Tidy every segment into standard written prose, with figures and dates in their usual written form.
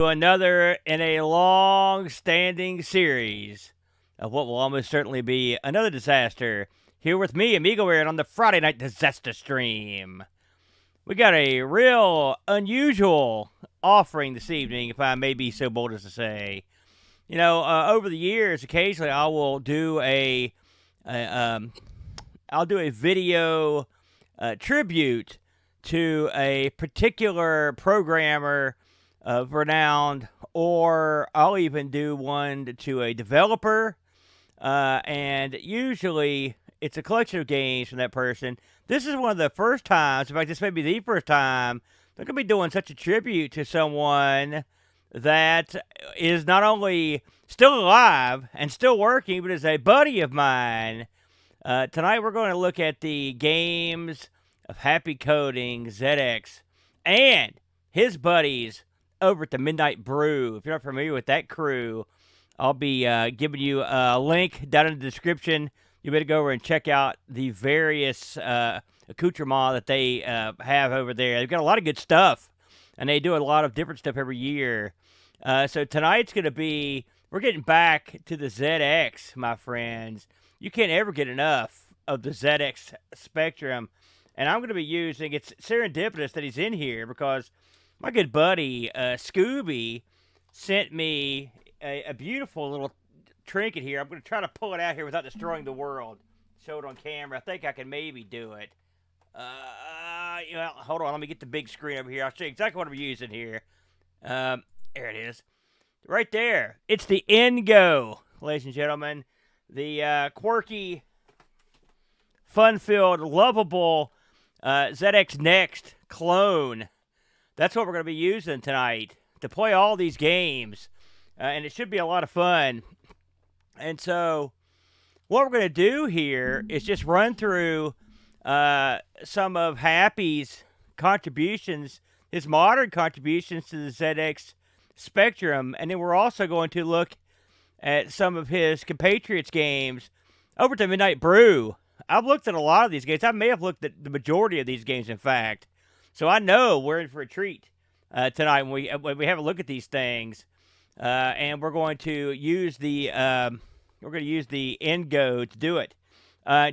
Another in a long-standing series of what will almost certainly be another disaster. Here with me, Amigo Aaron, on the Friday night disaster stream. We got a real unusual offering this evening, if I may be so bold as to say. You know, over the years, occasionally I will do a video tribute to a particular programmer of renowned, or I'll even do one to a developer, and usually it's a collection of games from that person. This is one of the first times, in fact, this may be the first time, they're going to be doing such a tribute to someone that is not only still alive and still working, but is a buddy of mine. Tonight we're going to look at the games of Happy Coding ZX and his buddies over at the Midnight Brew. If you're not familiar with that crew, I'll be giving you a link down in the description. You better go over and check out the various accoutrements that they have over there. They've got a lot of good stuff, and they do a lot of different stuff every year. So tonight's going to be, we're getting back to the ZX, my friends. You can't ever get enough of the ZX Spectrum, and I'm going to be using, it's serendipitous that he's in here because my good buddy, Scooby, sent me a beautiful little trinket here. I'm going to try to pull it out here without destroying the world. Show it on camera. I think I can maybe do it. Hold on. Let me get the big screen over here. I'll show you exactly what I'm using here. There it is. Right there. It's the Ngo, ladies and gentlemen. The quirky, fun-filled, lovable ZX Next clone. That's what we're going to be using tonight to play all these games, and it should be a lot of fun. And so what we're going to do here is just run through some of Happy's contributions, his modern contributions to the ZX Spectrum, and then we're also going to look at some of his compatriots games over to Midnight Brew. I've looked at a lot of these games. I may have looked at the majority of these games, in fact. So I know we're in for a treat tonight when we have a look at these things, and we're going to use the Ngo to do it.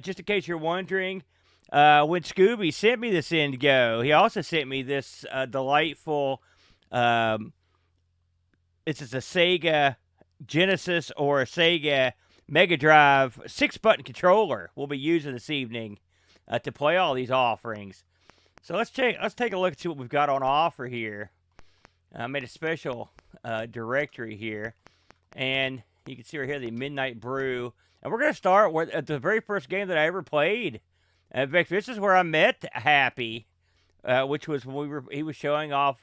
Just in case you're wondering, when Scooby sent me this Ngo, he also sent me this delightful. This is a Sega Genesis or a Sega Mega Drive 6-button controller we'll be using this evening to play all these offerings. So let's take a look and see what we've got on offer here. I made a special directory here, and you can see right here the Midnight Brew. And we're going to start with the very first game that I ever played. In fact, this is where I met Happy, which was when he was showing off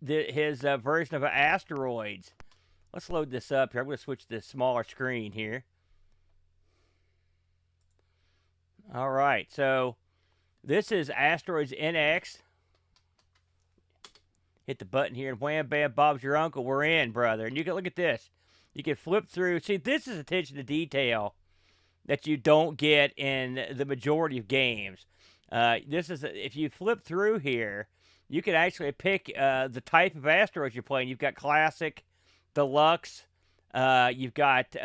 his version of Asteroids. Let's load this up here. I'm going to switch to the smaller screen here. All right, so this is Asteroids NX. Hit the button here, and wham, bam, Bob's your uncle. We're in, brother. And you can look at this. You can flip through. See, this is attention to detail that you don't get in the majority of games. This is if you flip through here, you can actually pick the type of asteroids you're playing. You've got classic, deluxe. You've got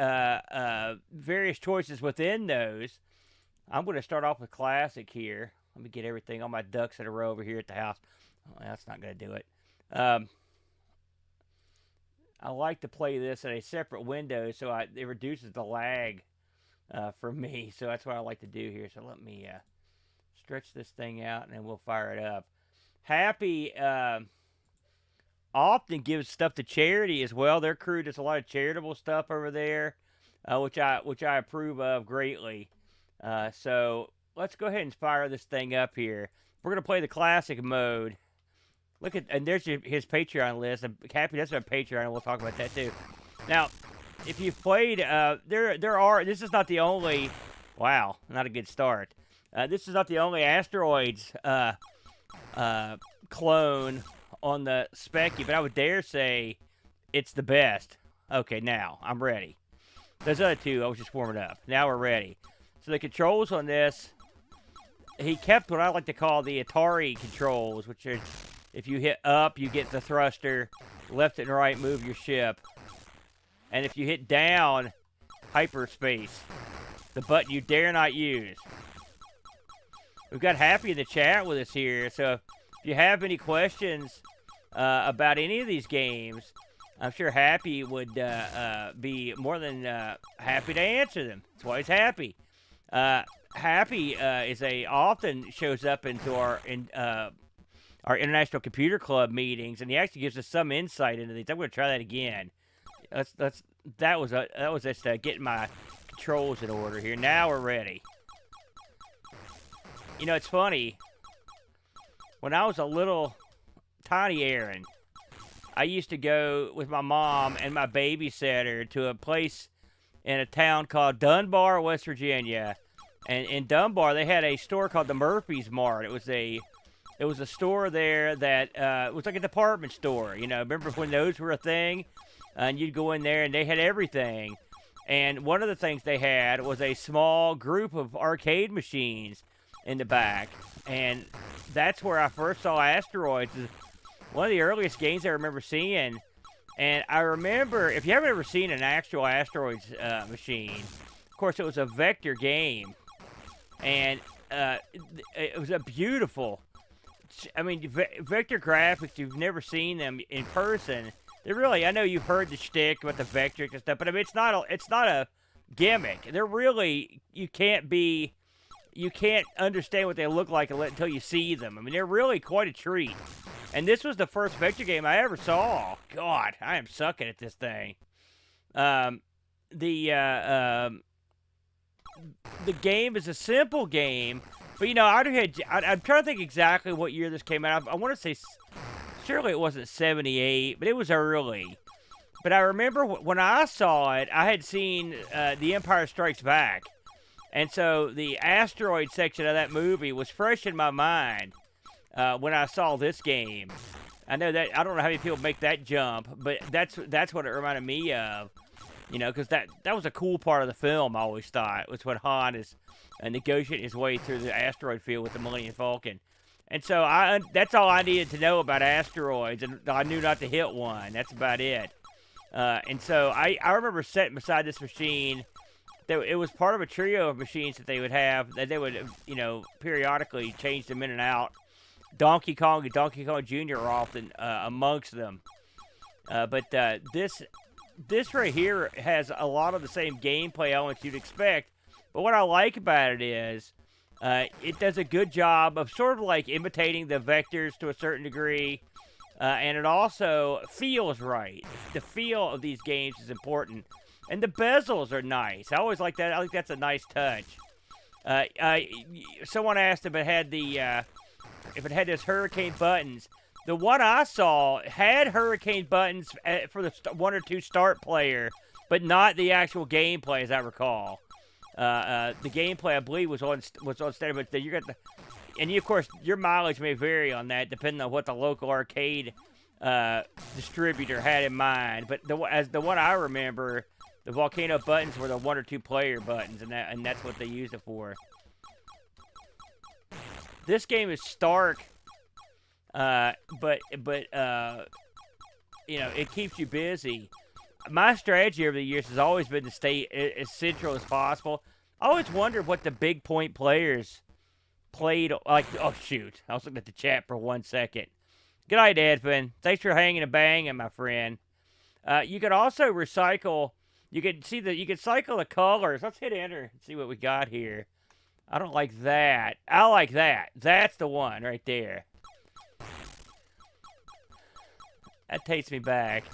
various choices within those. I'm going to start off with classic here. Let me get everything, all my ducks in a row over here at the house. Oh, that's not going to do it. I like to play this in a separate window so it reduces the lag for me. So that's what I like to do here. So let me stretch this thing out, and then we'll fire it up. Happy often gives stuff to charity as well. Their crew does a lot of charitable stuff over there, which I approve of greatly. So let's go ahead and fire this thing up here. We're going to play the classic mode. Look at, and there's his Patreon list. Happy, that's our Patreon, and we'll talk about that too. Now, if you've played, this is not the only, wow, not a good start. This is not the only Asteroids clone on the Specky, but I would dare say it's the best. Okay, now, I'm ready. Those other two, I was just warming up. Now we're ready. So the controls on this, he kept what I like to call the Atari controls, which is if you hit up, you get the thruster. Left and right, move your ship. And if you hit down, hyperspace. The button you dare not use. We've got Happy in the chat with us here, so if you have any questions about any of these games, I'm sure Happy would be more than happy to answer them. That's why he's Happy. Happy often shows up into our International Computer Club meetings, and he actually gives us some insight into these. I'm going to try that again. That was just getting my controls in order here. Now we're ready. You know, it's funny. When I was a little tiny Aaron, I used to go with my mom and my babysitter to a place in a town called Dunbar, West Virginia. And in Dunbar, they had a store called the Murphy's Mart. It was a store there that was like a department store. You know, remember when those were a thing? And you'd go in there and they had everything. And one of the things they had was a small group of arcade machines in the back. And that's where I first saw Asteroids. One of the earliest games I remember seeing. And I remember, if you haven't ever seen an actual Asteroids machine, of course it was a vector game. And it was a beautiful, I mean, vector graphics, you've never seen them in person. They're really, I know you've heard the shtick about the vector and stuff, but I mean, it's not a gimmick. They're really, you can't understand what they look like until you see them. I mean, they're really quite a treat. And this was the first vector game I ever saw. God, I am sucking at this thing. The game is a simple game, but you know, I'm trying to think exactly what year this came out. I want to say, surely it wasn't 78, but it was early. But I remember when I saw it, I had seen The Empire Strikes Back. And so the asteroid section of that movie was fresh in my mind when I saw this game. I know that, I don't know how many people make that jump, but that's what it reminded me of. You know, because that was a cool part of the film, I always thought, was when Han is negotiating his way through the asteroid field with the Millennium Falcon. And so that's all I needed to know about asteroids, and I knew not to hit one. That's about it. And so I remember sitting beside this machine. It was part of a trio of machines that they would have, that they would, you know, periodically change them in and out. Donkey Kong and Donkey Kong Jr. are often amongst them. But this right here has a lot of the same gameplay elements you'd expect. But what I like about it is it does a good job of sort of like imitating the vectors to a certain degree. And it also feels right. The feel of these games is important. And the bezels are nice. I always like that. I think that's a nice touch. Someone asked if it had those hurricane buttons. The one I saw had hurricane buttons for the 1 or 2 start player, but not the actual gameplay, as I recall. The gameplay, I believe, was on standard, but you got the, and you, of course, your mileage may vary on that depending on what the local arcade distributor had in mind. But as the one I remember, the volcano buttons were the 1 or 2 player buttons, and that's what they used it for. This game is stark. But you know, it keeps you busy. My strategy over the years has always been to stay as central as possible. I always wondered what the big point players played like. Oh shoot, I was looking at the chat for 1 second. Good night, Edvin. Thanks for hanging and banging, my friend. You could also recycle. You could cycle the colors. Let's hit enter and see what we got here. I don't like that. I like that. That's the one right there. That takes me back.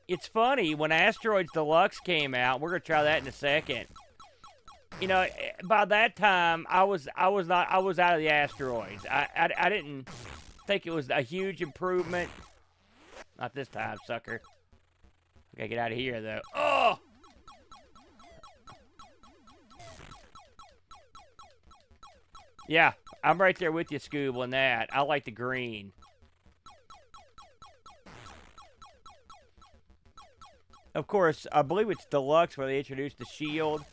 It's funny, when Asteroids Deluxe came out, we're gonna try that in a second. You know, by that time, I was out of the asteroids. I didn't think it was a huge improvement. Not this time, sucker. I gotta get out of here, though. Oh! Yeah, I'm right there with you, Scoob, on that. I like the green. Of course, I believe it's Deluxe where they introduced the shield.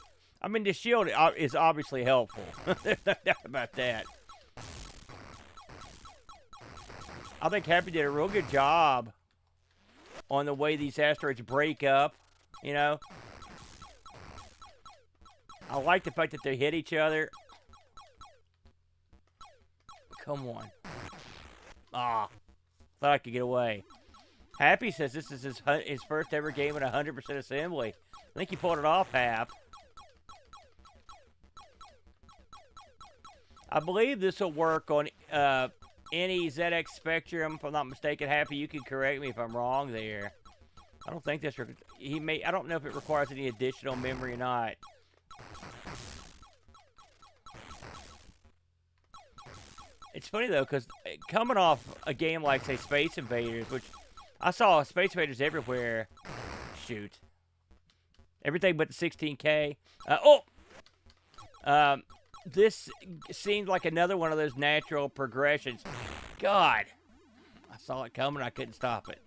I mean, the shield is obviously helpful. There's no doubt about that. I think Happy did a real good job on the way these asteroids break up, you know. I like the fact that they hit each other. Come on. Ah, thought I could get away. Happy says this is his first ever game at 100% assembly. I think he pulled it off half. I believe this will work on any ZX Spectrum, if I'm not mistaken. Happy, you can correct me if I'm wrong there. I don't think this. I don't know if it requires any additional memory or not. It's funny though, because coming off a game like, say, Space Invaders, which I saw Space Invaders everywhere. Shoot. Everything but the 16K. This seemed like another one of those natural progressions. God. I saw it coming. I couldn't stop it.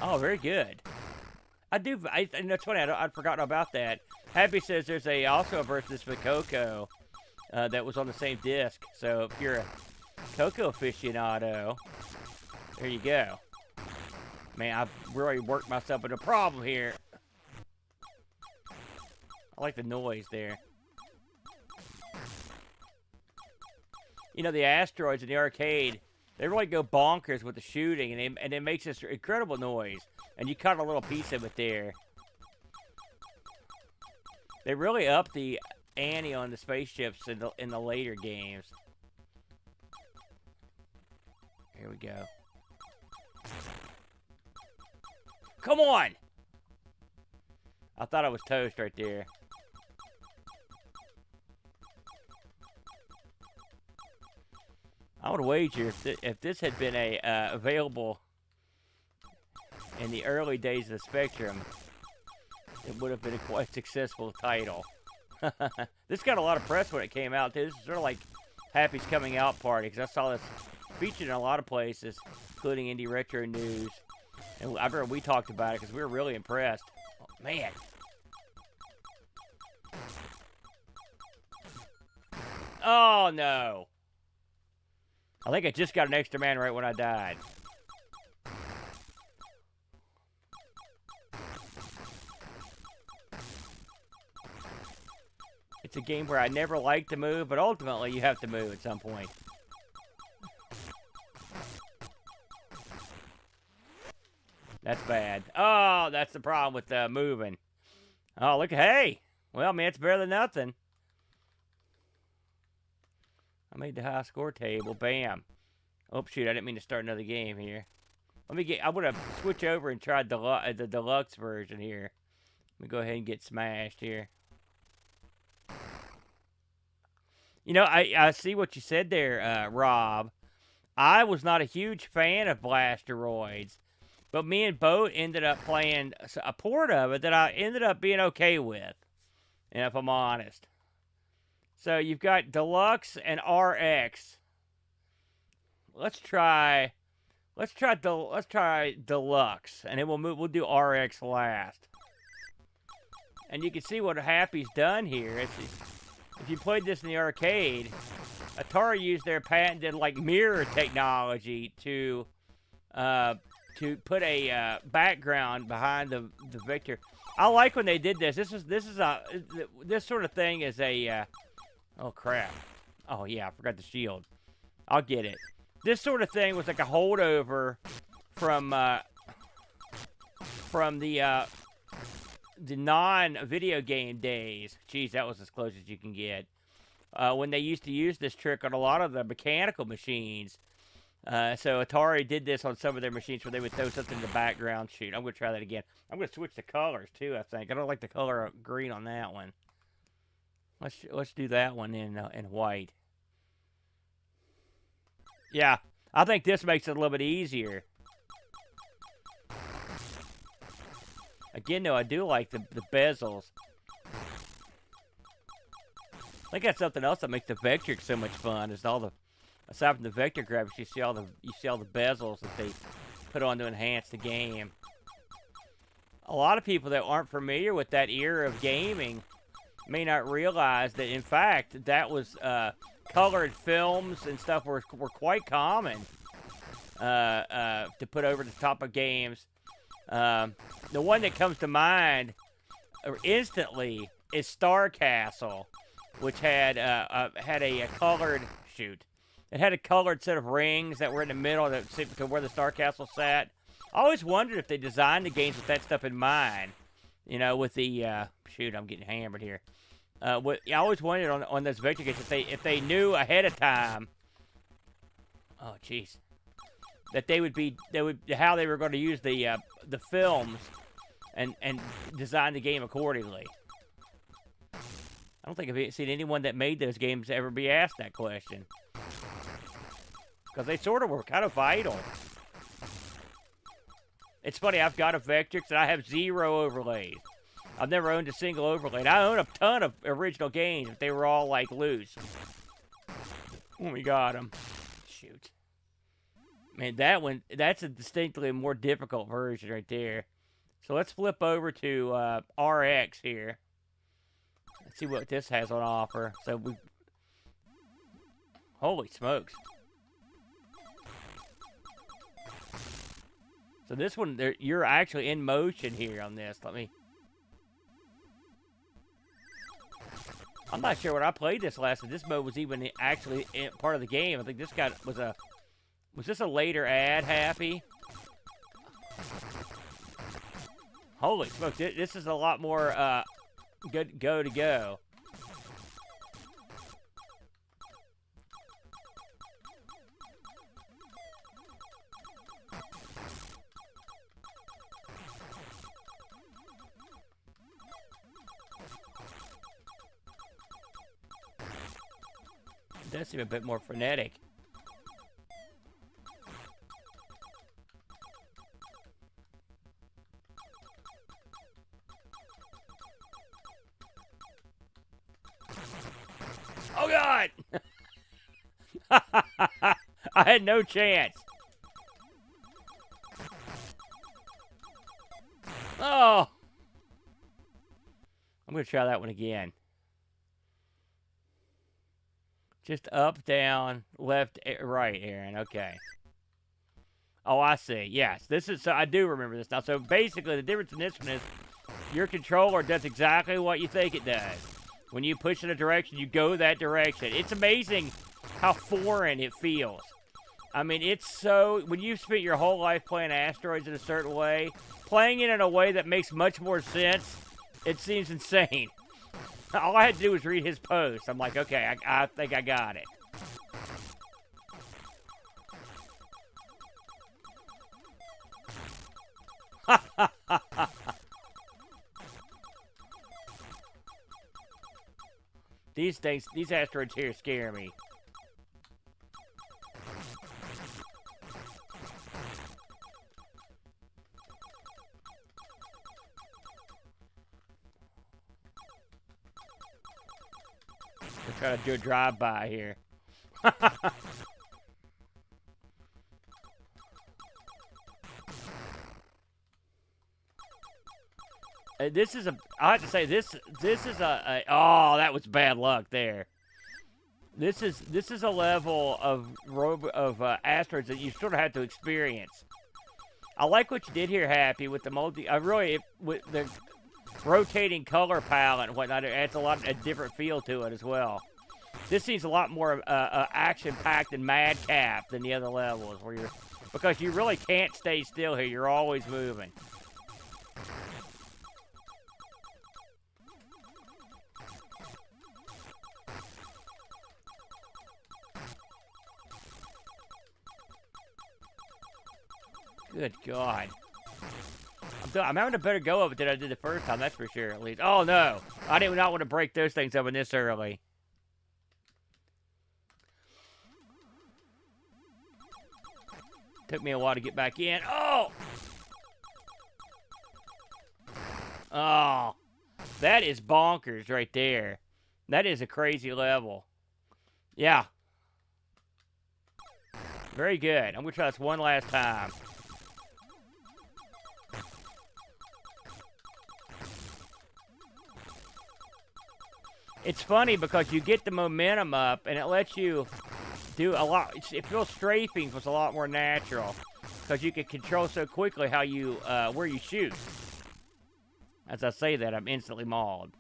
Oh, very good. And it's funny, I'd forgotten about that. Happy says there's also a version of this for Coco that was on the same disc. So if you're a Coco aficionado, there you go. Man, I've really worked myself into a problem here. I like the noise there. You know, the asteroids in the arcade, they really go bonkers with the shooting, and it makes this incredible noise. And you cut a little piece of it there. They really up the ante on the spaceships in the later games. Here we go. Come on! I thought I was toast right there. I would wager if this had been available in the early days of the Spectrum, it would have been a quite successful title. This got a lot of press when it came out, too. This is sort of like Happy's coming out party, because I saw this featured in a lot of places, including Indie Retro News. And I remember we talked about it because we were really impressed. Oh, man. Oh, no. I think I just got an extra man right when I died. It's a game where I never like to move, but ultimately you have to move at some point. That's bad. Oh, that's the problem with moving. Oh, look. Hey. Well, man, it's better than nothing. I made the high score table. Bam. Oh, shoot. I didn't mean to start another game here. I would have switched over and tried the deluxe version here. Let me go ahead and get smashed here. You know, I see what you said there, Rob. I was not a huge fan of Blasteroids, but me and Bo ended up playing a port of it that I ended up being okay with, if I'm honest. So you've got Deluxe and RX. Let's try Deluxe, and then we'll do RX last. And you can see what Happy's done here. If you played this in the arcade, Atari used their patented mirror technology to put a background behind the Victor. I like when they did this. This sort of thing is a oh crap. Oh yeah, I forgot the shield. I'll get it. This sort of thing was like a holdover from the non-video game days. Jeez, that was as close as you can get. When they used to use this trick on a lot of the mechanical machines. So Atari did this on some of their machines where they would throw something in the background. Shoot, I'm going to try that again. I'm going to switch the colors, too, I think. I don't like the color green on that one. Let's do that one in white. Yeah, I think this makes it a little bit easier. Again, though, I do like the bezels. I think that's something else that makes the Vector so much fun. Is aside from the Vector graphics, you see all the bezels that they put on to enhance the game. A lot of people that aren't familiar with that era of gaming may not realize that, in fact, that was colored films and stuff were quite common to put over the top of games. The one that comes to mind instantly is Star Castle, which had a colored It had a colored set of rings that were in the middle to where the Star Castle sat. I always wondered if they designed the games with that stuff in mind. You know, with the shoot, I'm getting hammered here. I always wondered on those vector games if they knew ahead of time. Oh, jeez. That how they were going to use the films and design the game accordingly. I don't think I've seen anyone that made those games ever be asked that question. Because they sort of were kind of vital. It's funny, I've got a Vectrix and I have 0 overlays. I've never owned a single overlay. And I own a ton of original games, but they were all, like, loose when we got them. Shoot. Man, that's a distinctly more difficult version right there. So let's flip over to RX here. Let's see what this has on offer. So holy smokes. So this one, you're actually in motion here on this. I'm not sure when I played this last, if this mode was even actually part of the game. I think this guy was this a later ad, Happy? Holy smokes, this is a lot more good to go. It does seem a bit more frenetic. Oh, God! I had no chance. Oh! I'm going to try that one again. Just up, down, left, right, Aaron. Okay. Oh, I see. Yes, this is... So I do remember this now. So basically, the difference in this one is your controller does exactly what you think it does. When you push in a direction, you go that direction. It's amazing how foreign it feels. I mean, it's so... When you've spent your whole life playing Asteroids in a certain way, playing it in a way that makes much more sense, it seems insane. All I had to do was read his post. I'm like, okay, I think I got it. These asteroids here scare me. We're trying to do a drive-by here. This is I have to say, this is oh, that was bad luck there. This is a level of asteroids that you sort of have to experience. I like what you did here, Happy, with the with the rotating color palette and whatnot. It adds a different feel to it as well. This seems a lot more action-packed and madcap than the other levels, because you really can't stay still here. You're always moving. Good God. I'm having a better go of it than I did the first time, that's for sure, at least. Oh, no. I did not want to break those things open this early. Took me a while to get back in. Oh! Oh. That is bonkers right there. That is a crazy level. Yeah. Very good. I'm going to try this one last time. it's funny because you get the momentum up, and it lets you do a lot. It feels strafing was a lot more natural because you can control so quickly how you where you shoot. As I say that, I'm instantly mauled.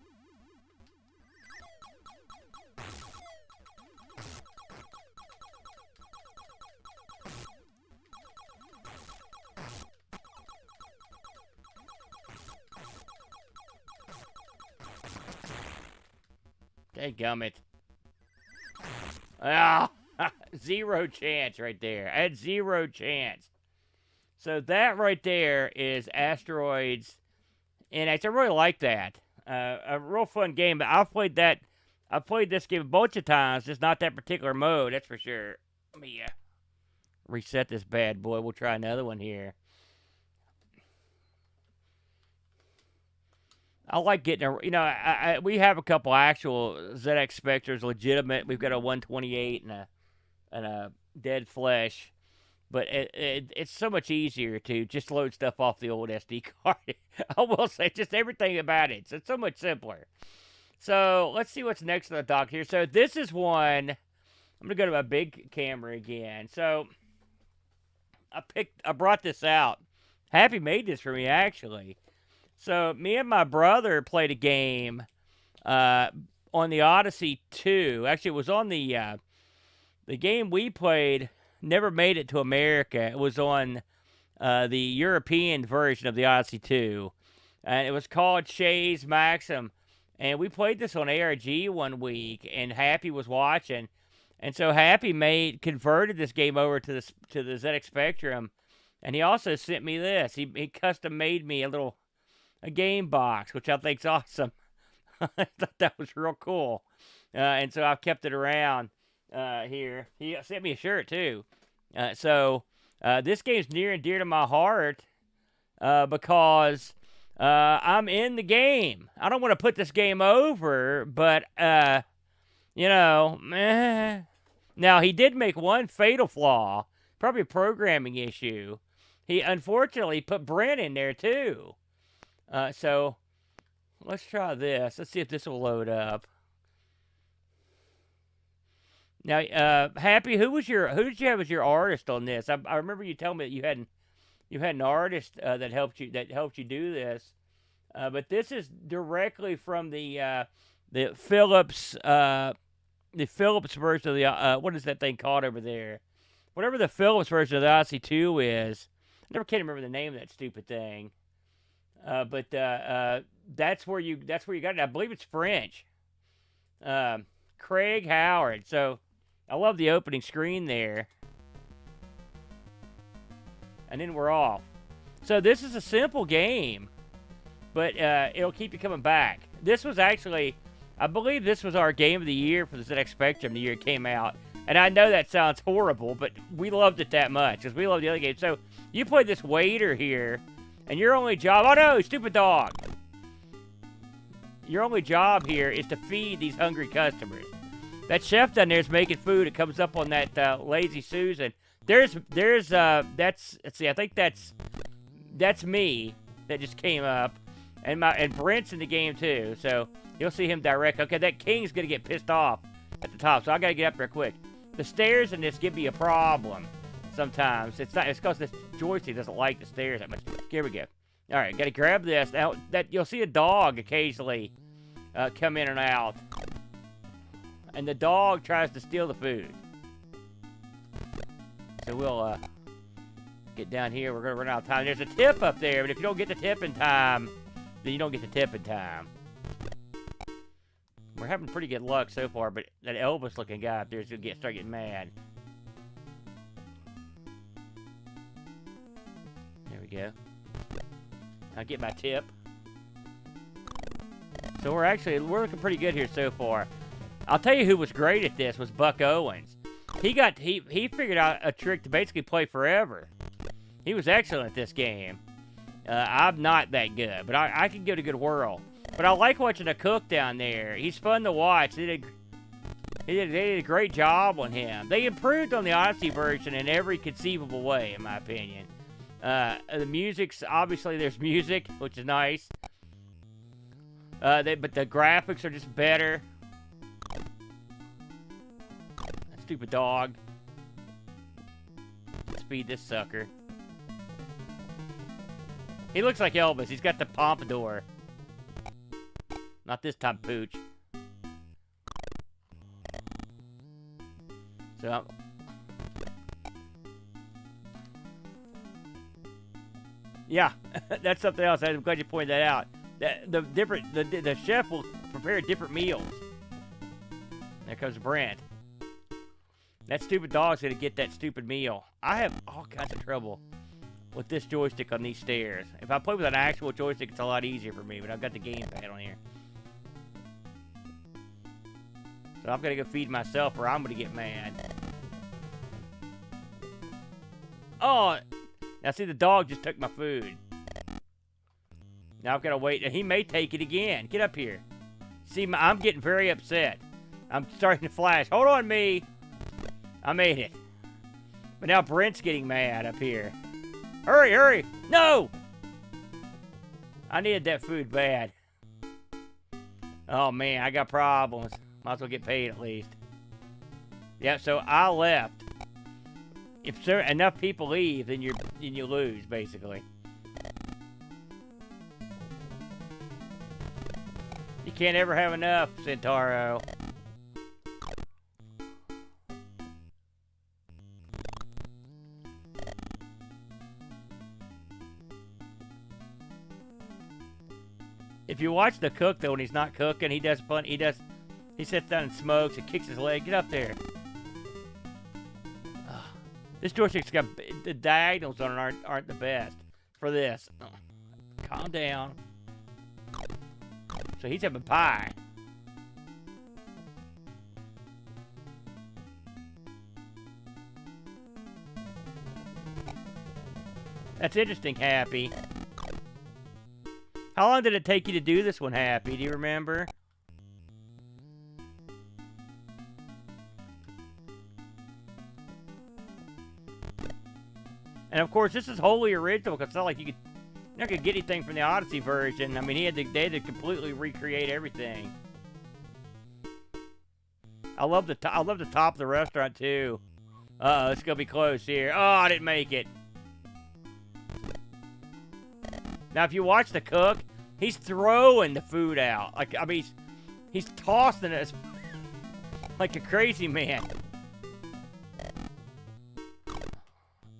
Dadgummit. Ah, zero chance right there. I had zero chance. So that right there is Asteroids NX. I really like that. A real fun game. But I've played this game a bunch of times, just not that particular mode, that's for sure. Let me reset this bad boy. We'll try another one here. I like getting a, we have a couple actual ZX Spectres, legitimate. We've got a 128 and a Dead Flesh, but it's so much easier to just load stuff off the old SD card. I will say, just everything about it. So it's so much simpler. So let's see what's next on the dock here. So this is one. I'm gonna go to my big camera again. So I brought this out. Happy made this for me actually. So me and my brother played a game on the Odyssey 2. Actually, it was on the game we played. Never made it to America. It was on the European version of the Odyssey 2, and it was called Chez Maxime. And we played this on ARG one week, and Happy was watching, and so Happy converted this game over to the ZX Spectrum, and he also sent me this. He custom made me a game box, which I think's awesome. I thought that was real cool. And so I've kept it around here. He sent me a shirt, too. So this game's near and dear to my heart because I'm in the game. I don't want to put this game over, but, Now, he did make one fatal flaw, probably a programming issue. He, unfortunately, put Brent in there, too. So let's try this. Let's see if this will load up. Now, Happy, who did you have as your artist on this? I remember you telling me that you had an artist that helped you do this. But this is directly from the Philips version of the what is that thing called over there? Whatever the Philips version of the Odyssey 2 is. I never can remember the name of that stupid thing. But that's where you got it. I believe it's French. Craig Howard. So I love the opening screen there. And then we're off. So this is a simple game, but it'll keep you coming back. This was actually, I believe this was our game of the year for the ZX Spectrum the year it came out. And I know that sounds horrible, but we loved it that much because we loved the other game. So you play this waiter here. And your only job, oh no, stupid dog. Your only job here is to feed these hungry customers. That chef down there is making food. It comes up on that Lazy Susan. Let's see, I think that's me that just came up. And Brent's in the game too, so you'll see him direct. Okay, that King's gonna get pissed off at the top, so I gotta get up there quick. The stairs in this give me a problem. Sometimes it's because this joystick doesn't like the stairs that much. Here we go. All right, got to grab this. Now that you'll see a dog occasionally come in and out, and the dog tries to steal the food. So we'll get down here. We're gonna run out of time. There's a tip up there, but if you don't get the tip in time, then you don't get the tip in time. We're having pretty good luck so far, but that Elvis-looking guy up there is gonna start getting mad. Go. I'll get my tip. So we're looking pretty good here so far. I'll tell you who was great at this was Buck Owens. He figured out a trick to basically play forever. He was excellent at this game. I'm not that good, but I can give it a good whirl. But I like watching the cook down there. He's fun to watch. They did a great job on him. They improved on the Odyssey version in every conceivable way, in my opinion. The music's, obviously there's music, which is nice. But the graphics are just better. Stupid dog. Let's feed this sucker. He looks like Elvis. He's got the pompadour. Not this time, Pooch. So... yeah, that's something else. I'm glad you pointed that out. The chef will prepare different meals. There comes Brent. That stupid dog's gonna get that stupid meal. I have all kinds of trouble with this joystick on these stairs. If I play with an actual joystick, it's a lot easier for me, but I've got the gamepad on here. So I'm gonna go feed myself or I'm gonna get mad. Oh! Now see, the dog just took my food. Now I've got to wait. He may take it again. Get up here. See, I'm getting very upset. I'm starting to flash. Hold on, me. I made it. But now Brent's getting mad up here. Hurry, hurry. No! I needed that food bad. Oh, man, I got problems. Might as well get paid at least. Yeah, so I left. If enough people leave, then you lose, basically. You can't ever have enough, Centauro. If you watch the cook though, when he's not cooking, he does fun. He sits down and smokes and kicks his leg. Get up there. This joystick's got the diagonals on it aren't the best for this. Oh, calm down. So he's having pie. That's interesting, Happy. How long did it take you to do this one, Happy? Do you remember? And of course, this is wholly original because it's not like you're not gonna get anything from the Odyssey version. I mean, they had to completely recreate everything. I love the top of the restaurant too. Uh-oh, it's gonna be close here. Oh, I didn't make it. Now, if you watch the cook, he's throwing the food out. Like, I mean, he's tossing it like a crazy man.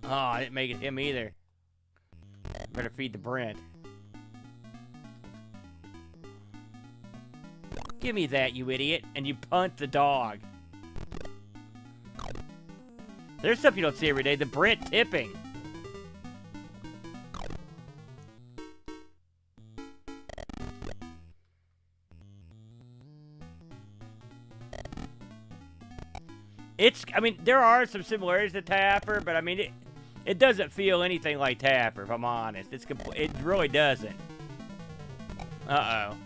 Oh, I didn't make it him either. Better feed the Brent. Give me that, you idiot. And you punt the dog. There's stuff you don't see every day. The Brent tipping. I mean, there are some similarities to Tapper, but I mean, it doesn't feel anything like Tapper, if I'm honest. It really doesn't. Uh-oh.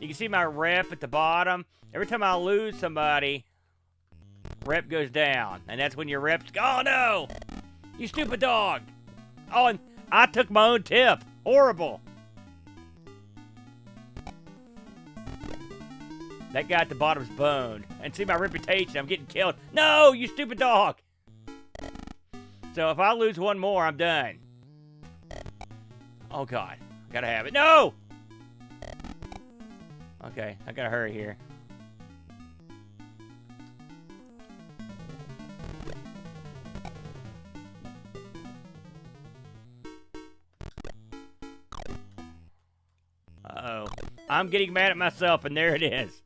You can see my rep at the bottom. Every time I lose somebody, rep goes down. And that's when your reps go, oh no! You stupid dog! Oh, and I took my own tip. Horrible. That guy at the bottom's boned. And see my reputation, I'm getting killed. No, you stupid dog! So if I lose one more, I'm done. Oh God, gotta have it. No! Okay, I gotta hurry here. Uh-oh. I'm getting mad at myself, and there it is.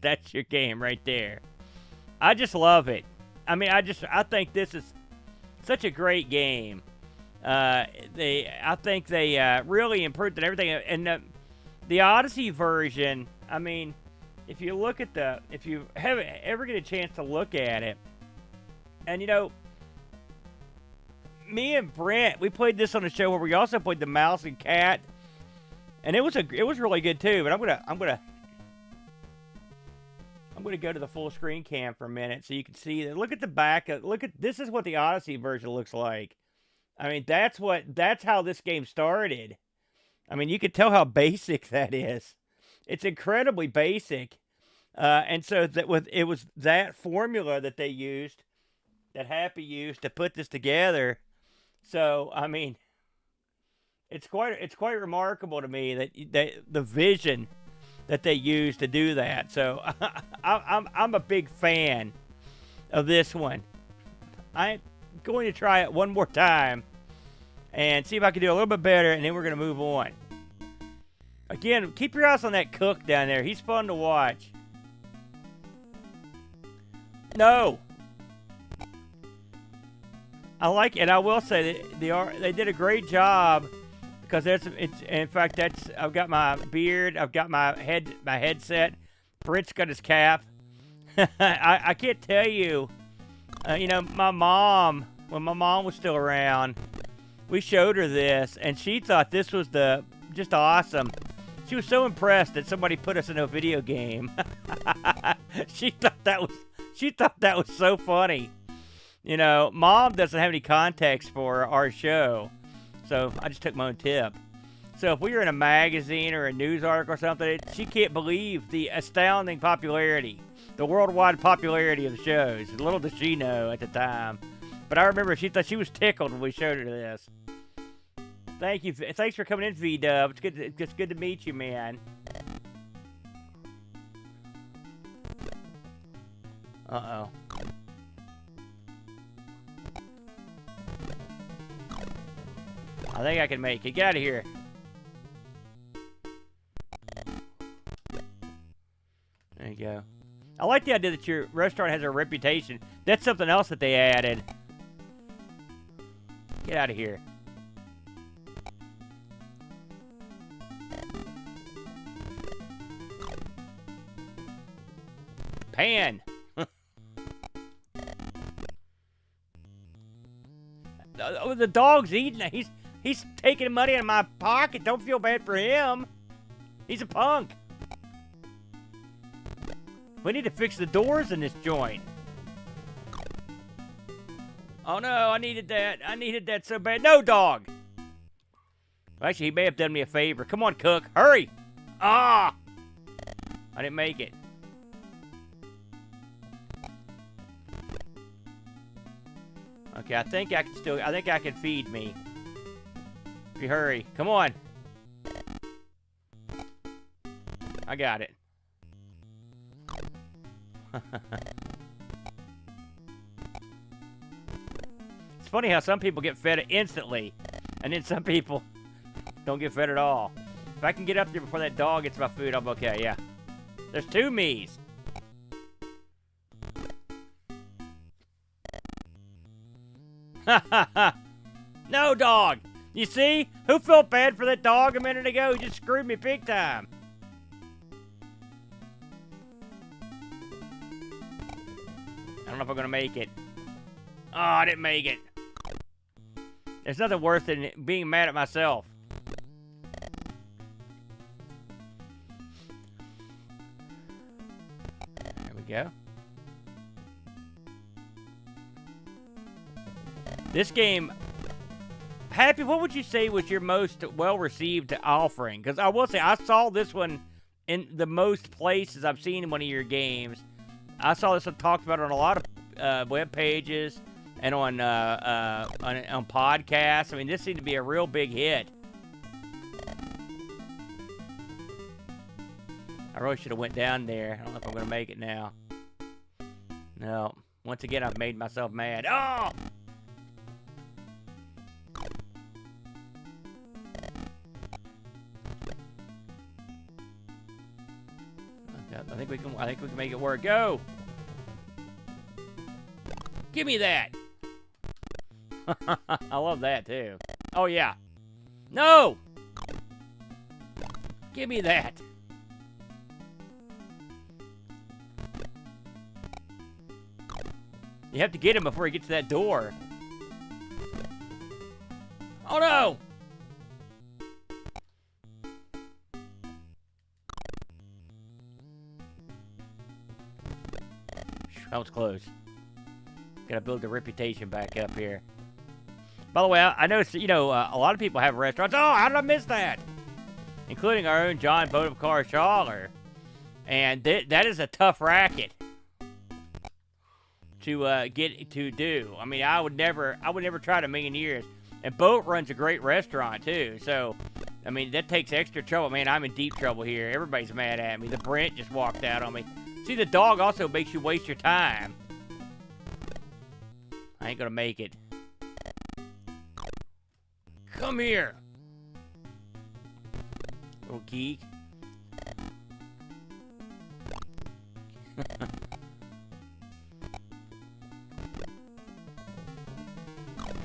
That's your game right there. I just love it. I mean, I think this is such a great game. I think they really improved on everything. And the Odyssey version, I mean, if you ever get a chance to look at it, and you know, me and Brent, we played this on a show where we also played the Mouse and Cat, and it was really good too. But I'm gonna go to the full screen cam for a minute so you can see that. Look at the back. This is what the Odyssey version looks like. I mean, that's how this game started. I mean, you can tell how basic that is. It's incredibly basic. And so it was that formula that they used, that Happy used to put this together. So I mean, it's quite remarkable to me that the vision that they used to do that. So I'm a big fan of this one. I'm going to try it one more time and see if I can do a little bit better, and then we're going to move on. Again, keep your eyes on that cook down there. He's fun to watch. No. I like it. I will say that they did a great job, because in fact, I've got my beard, I've got my headset. Brent's got his cap. I can't tell you, my mom, when my mom was still around, we showed her this, and she thought this was just awesome. She was so impressed that somebody put us in a video game. She thought that was so funny. Mom doesn't have any context for our show, so I just took my own tip. So if we were in a magazine or a news article or something, she can't believe the astounding popularity, the worldwide popularity of the shows. Little does she know at the time. But I remember she thought she was tickled when we showed her this. Thank you. Thanks for coming in, V-Dub. It's good to meet you, man. Uh-oh. I think I can make it. Get out of here. There you go. I like the idea that your restaurant has a reputation. That's something else that they added. Get out of here. Pan. Oh, the dog's eating it. He's taking money out of my pocket. Don't feel bad for him. He's a punk. We need to fix the doors in this joint. Oh no, I needed that. I needed that so bad. No, dog. Actually, he may have done me a favor. Come on, cook. Hurry. Ah! I didn't make it. Okay, I think I can feed me. If you hurry. Come on. I got it. It's funny how some people get fed instantly, and then some people don't get fed at all. If I can get up there before that dog gets my food, I'm okay, yeah. There's two me's. No, dog. You see? Who felt bad for that dog a minute ago? He just screwed me big time. I don't know if I'm going to make it. Oh, I didn't make it. There's nothing worse than being mad at myself. There we go. This game, Happy, what would you say was your most well-received offering? Because I will say, I saw this one in the most places I've seen in one of your games. I saw this one talked about on a lot of web pages and on podcasts. I mean, this seemed to be a real big hit. I really should have went down there. I don't know if I'm going to make it now. No. Once again, I've made myself mad. Oh! I think we can make it work. Go! Give me that! I love that too. Oh yeah. No! Give me that. You have to get him before he gets to that door. Oh no! That was close. Gotta build the reputation back up here. By the way, I noticed, a lot of people have restaurants. Oh, how did I miss that? Including our own John Bodekar Schaller. And that is a tough racket to get to do. I mean, I would never try it a million years. And Boat runs a great restaurant too, so I mean that takes extra trouble. Man, I'm in deep trouble here. Everybody's mad at me. The Brent just walked out on me. See, the dog also makes you waste your time. I ain't gonna make it. Come here, little geek.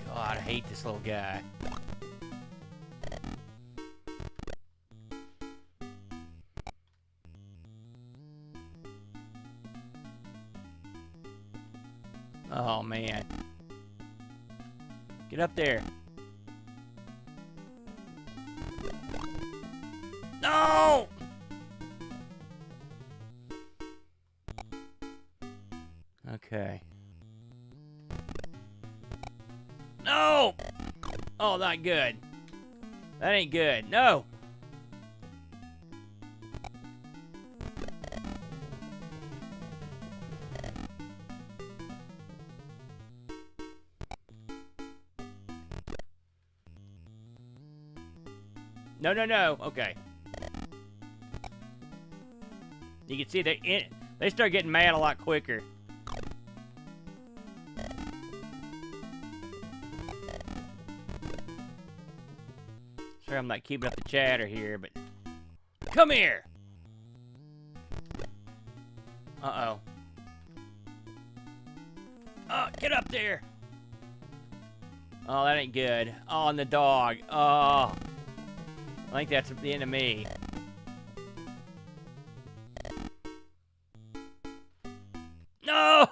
God, I hate this little guy. Oh, man. Get up there. No! Okay. No! Oh, not good. That ain't good. No! No, no, no. Okay. You can see they start getting mad a lot quicker. Sorry, I'm not keeping up the chatter here, but come here. Uh-oh. Oh, get up there. Oh, that ain't good. Oh, and the dog. Oh. I think that's the end of me. No!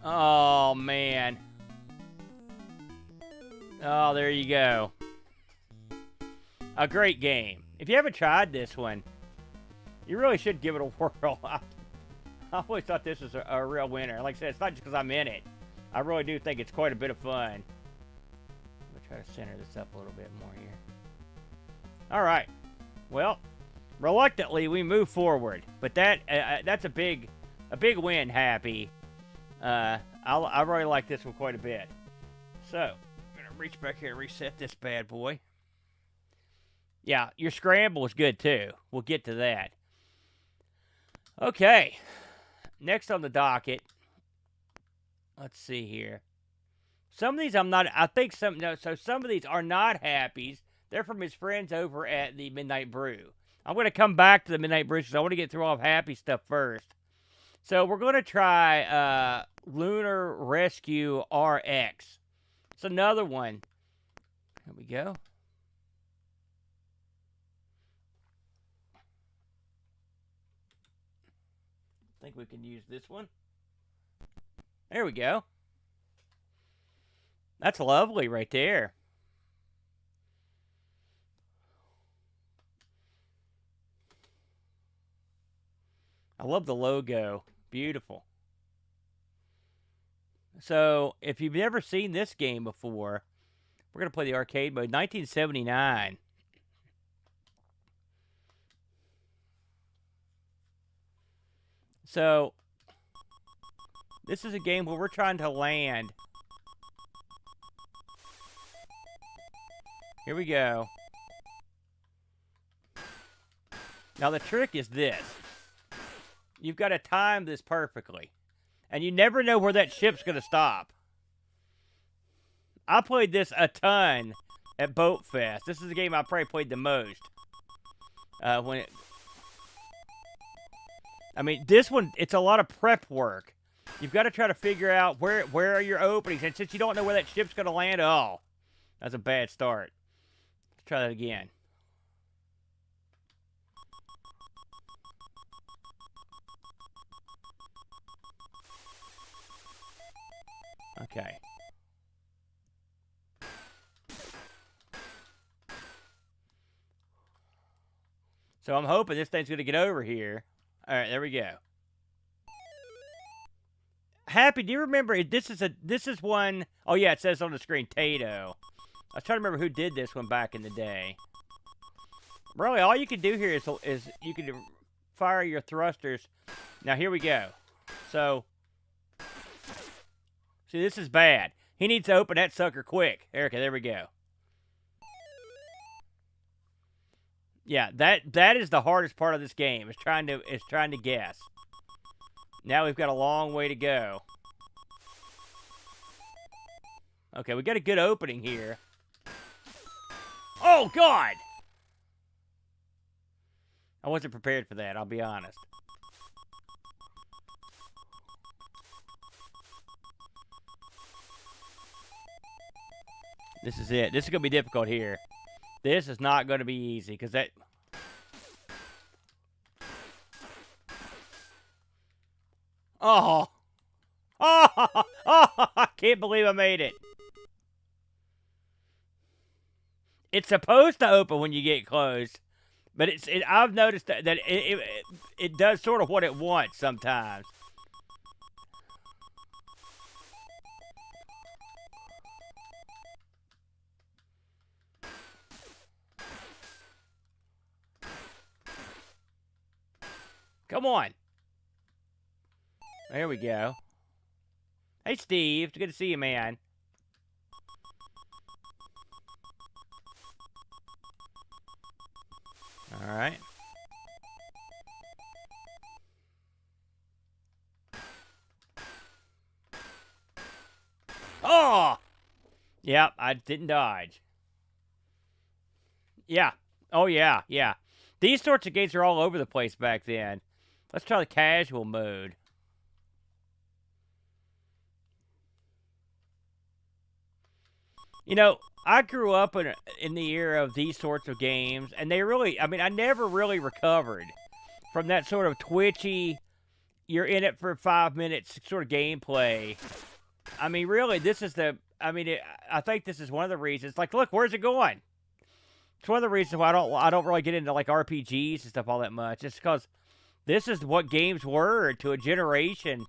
Oh, man. Oh, there you go. A great game. If you haven't tried this one, you really should give it a whirl. I always thought this was a real winner. Like I said, it's not just because I'm in it. I really do think it's quite a bit of fun. Try to center this up a little bit more here. All right. Well, reluctantly we move forward, but that's a big win. Happy. I really like this one quite a bit. So I'm gonna reach back here and reset this bad boy. Yeah, your scramble is good too. We'll get to that. Okay. Next on the docket. Let's see here. Some of these I'm not, I think some, no, so some of these are not happies. They're from his friends over at the Midnight Brew. I'm going to come back to the Midnight Brew because I want to get through all of happy stuff first. So we're going to try Lunar Rescue RX. It's another one. There we go. I think we can use this one. There we go. That's lovely right there. I love the logo. Beautiful. So, if you've never seen this game before, we're going to play the arcade mode. 1979. So, this is a game where we're trying to land. Here we go. Now the trick is this. You've got to time this perfectly. And you never know where that ship's going to stop. I played this a ton at Boat Fest. This is the game I probably played the most. I mean, this one, it's a lot of prep work. You've got to try to figure out where are your openings. And since you don't know where that ship's going to land, oh, that's a bad start. Let's try that again. Okay. So I'm hoping this thing's going to get over here. All right, there we go. Happy, do you remember, this is one, oh yeah, it says on the screen, Tato. I was trying to remember who did this one back in the day. Really, all you can do here is you can fire your thrusters. Now, here we go. So, see, this is bad. He needs to open that sucker quick. Okay, there we go. Yeah, that is the hardest part of this game. Is trying to guess. Now we've got a long way to go. Okay, we got a good opening here. Oh, God! I wasn't prepared for that, I'll be honest. This is it. This is going to be difficult here. This is not going to be easy, because that... Oh! Oh! Oh! I can't believe I made it. It's supposed to open when you get close, but I've noticed that it does sort of what it wants sometimes. Come on. There we go. Hey, Steve. It's good to see you, man. All right. Oh! Yep, I didn't dodge. Yeah. Oh, yeah, yeah. These sorts of games are all over the place back then. Let's try the casual mode. You know, I grew up in the era of these sorts of games, and they really, I mean, I never really recovered from that sort of twitchy, you're in it for 5 minutes sort of gameplay. I mean, really, this is I think this is one of the reasons. Like, look, where's it going? It's one of the reasons why I don't really get into, like, RPGs and stuff all that much. It's because this is what games were to a generation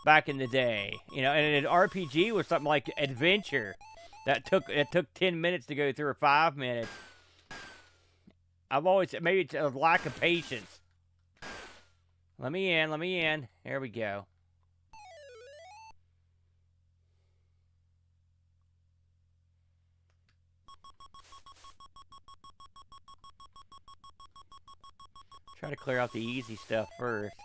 back in the day. You know, and an RPG was something like adventure. It took 10 minutes to go through, or 5 minutes. Maybe it's a lack of patience. Let me in. There we go. Try to clear out the easy stuff first.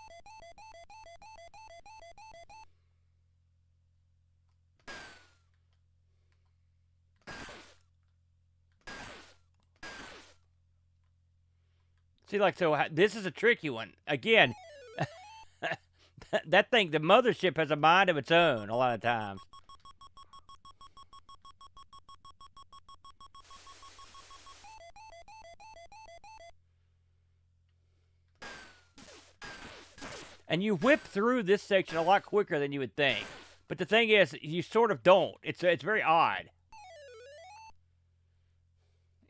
See, like, so this is a tricky one. Again, that thing, the mothership has a mind of its own a lot of times. And you whip through this section a lot quicker than you would think. But the thing is, you sort of don't. It's very odd.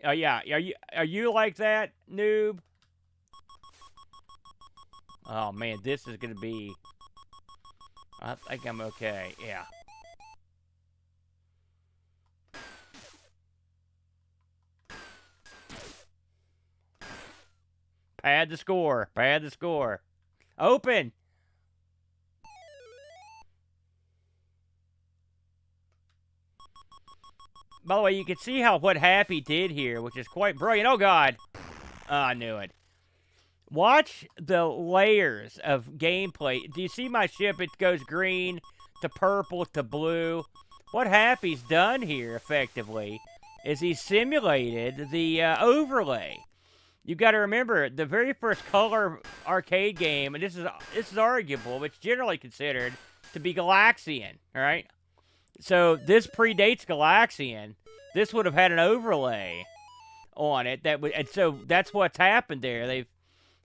Oh yeah, are you like that, noob? Oh man, this is gonna be. I think I'm okay. Yeah. Pad the score. Pad the score. Open. By the way, you can see what Happy did here, which is quite brilliant. Oh, God. Oh, I knew it. Watch the layers of gameplay. Do you see my ship? It goes green to purple to blue. What Happy's done here, effectively, is he simulated the overlay. You got to remember, the very first color arcade game, and this is arguable, but it's generally considered to be Galaxian, all right? So this predates Galaxian. This would have had an overlay on it and so that's what's happened there.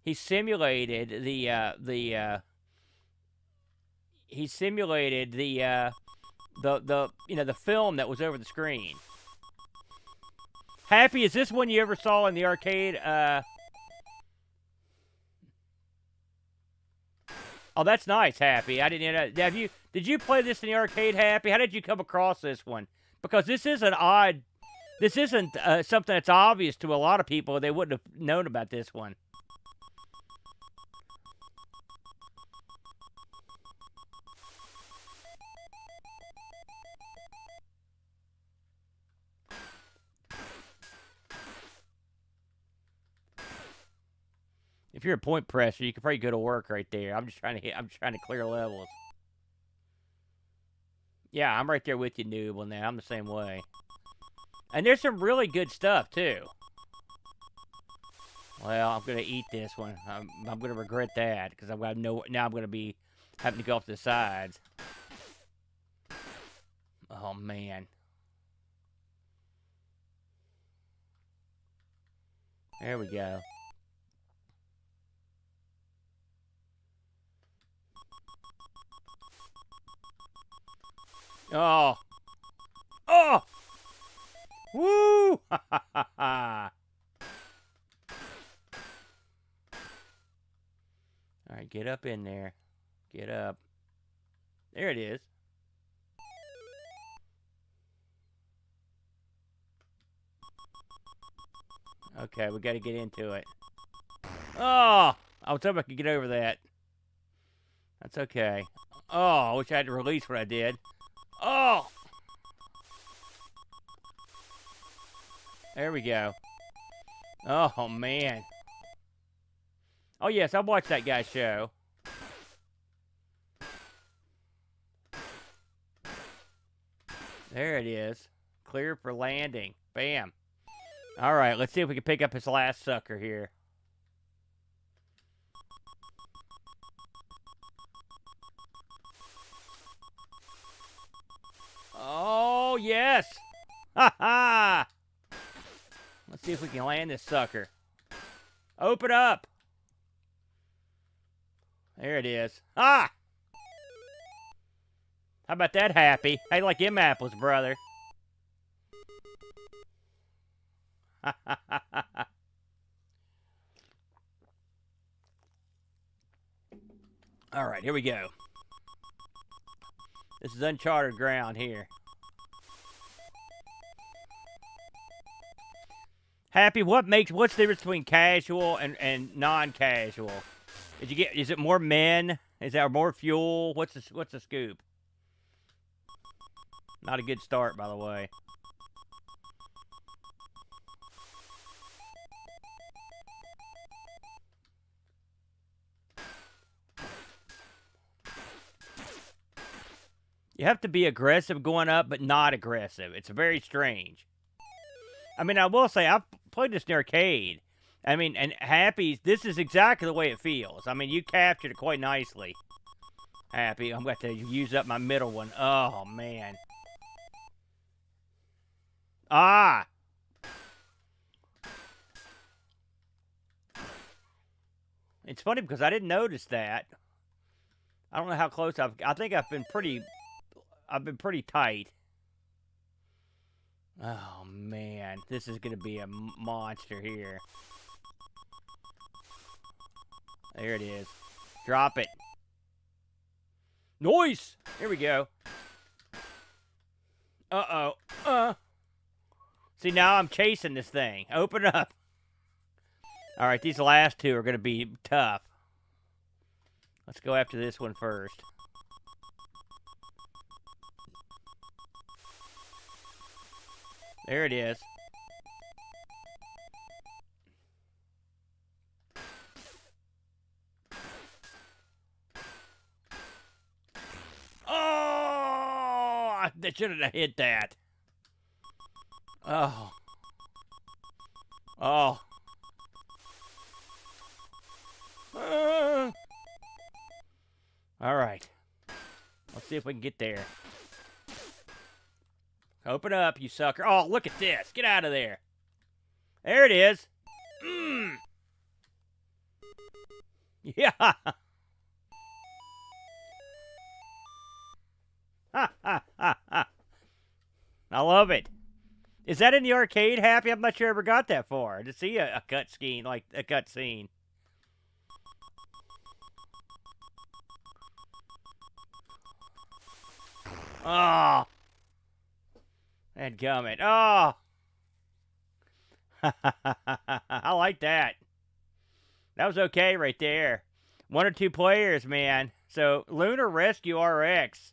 He simulated the film that was over the screen. Happy, is this one you ever saw in the arcade? Oh, that's nice, Happy. I didn't know. Did you play this in the arcade, Happy? How did you come across this one? Because this is an odd This isn't something that's obvious to a lot of people. They wouldn't have known about this one. If you're a point presser, you could probably go to work right there. I'm just trying to clear levels. Yeah, I'm right there with you, noob, on that. I'm the same way. And there's some really good stuff, too. Well, I'm going to eat this one. I'm going to regret that, because now I'm going to be having to go off to the sides. Oh, man. There we go. Oh. Oh! Woo! Ha ha ha ha. All right, get up in there. Get up. There it is. Okay, we got to get into it. Oh! I was hoping I could get over that. That's okay. Oh, I wish I had to release what I did. Oh! There we go. Oh, man. Oh, yes, I'll watch that guy's show. There it is. Clear for landing. Bam. All right, let's see if we can pick up his last sucker here. Oh, yes. Ha ha. Let's see if we can land this sucker. Open up. There it is. Ah! How about that, Happy? How you like them apples, brother? All right, here we go. This is uncharted ground here. Happy, what's the difference between casual and non-casual? Is it more men? Is there more fuel? What's the scoop? Not a good start, by the way. You have to be aggressive going up, but not aggressive. It's very strange. I mean, I will say, I've played this in arcade. I mean, and Happy's, this is exactly the way it feels. I mean, you captured it quite nicely. Happy, I'm going to use up my middle one. Oh, man. Ah! It's funny because I didn't notice that. I don't know how close I think I've been pretty tight. Oh, man. This is going to be a monster here. There it is. Drop it. Nice! Here we go. Uh-oh. See, now I'm chasing this thing. Open up. All right, these last two are going to be tough. Let's go after this one first. There it is. Oh! I shouldn't have hit that. Oh. Oh. All right. Let's see if we can get there. Open up, you sucker. Oh, look at this. Get out of there. There it is. Yeah. I love it. Is that in the arcade, Happy? I'm not sure I ever got that far to see a cut scene, like a cut scene. Oh. Dadgummit. Oh. I like that. That was okay right there. 1 or 2 players, man. So, Lunar Rescue RX.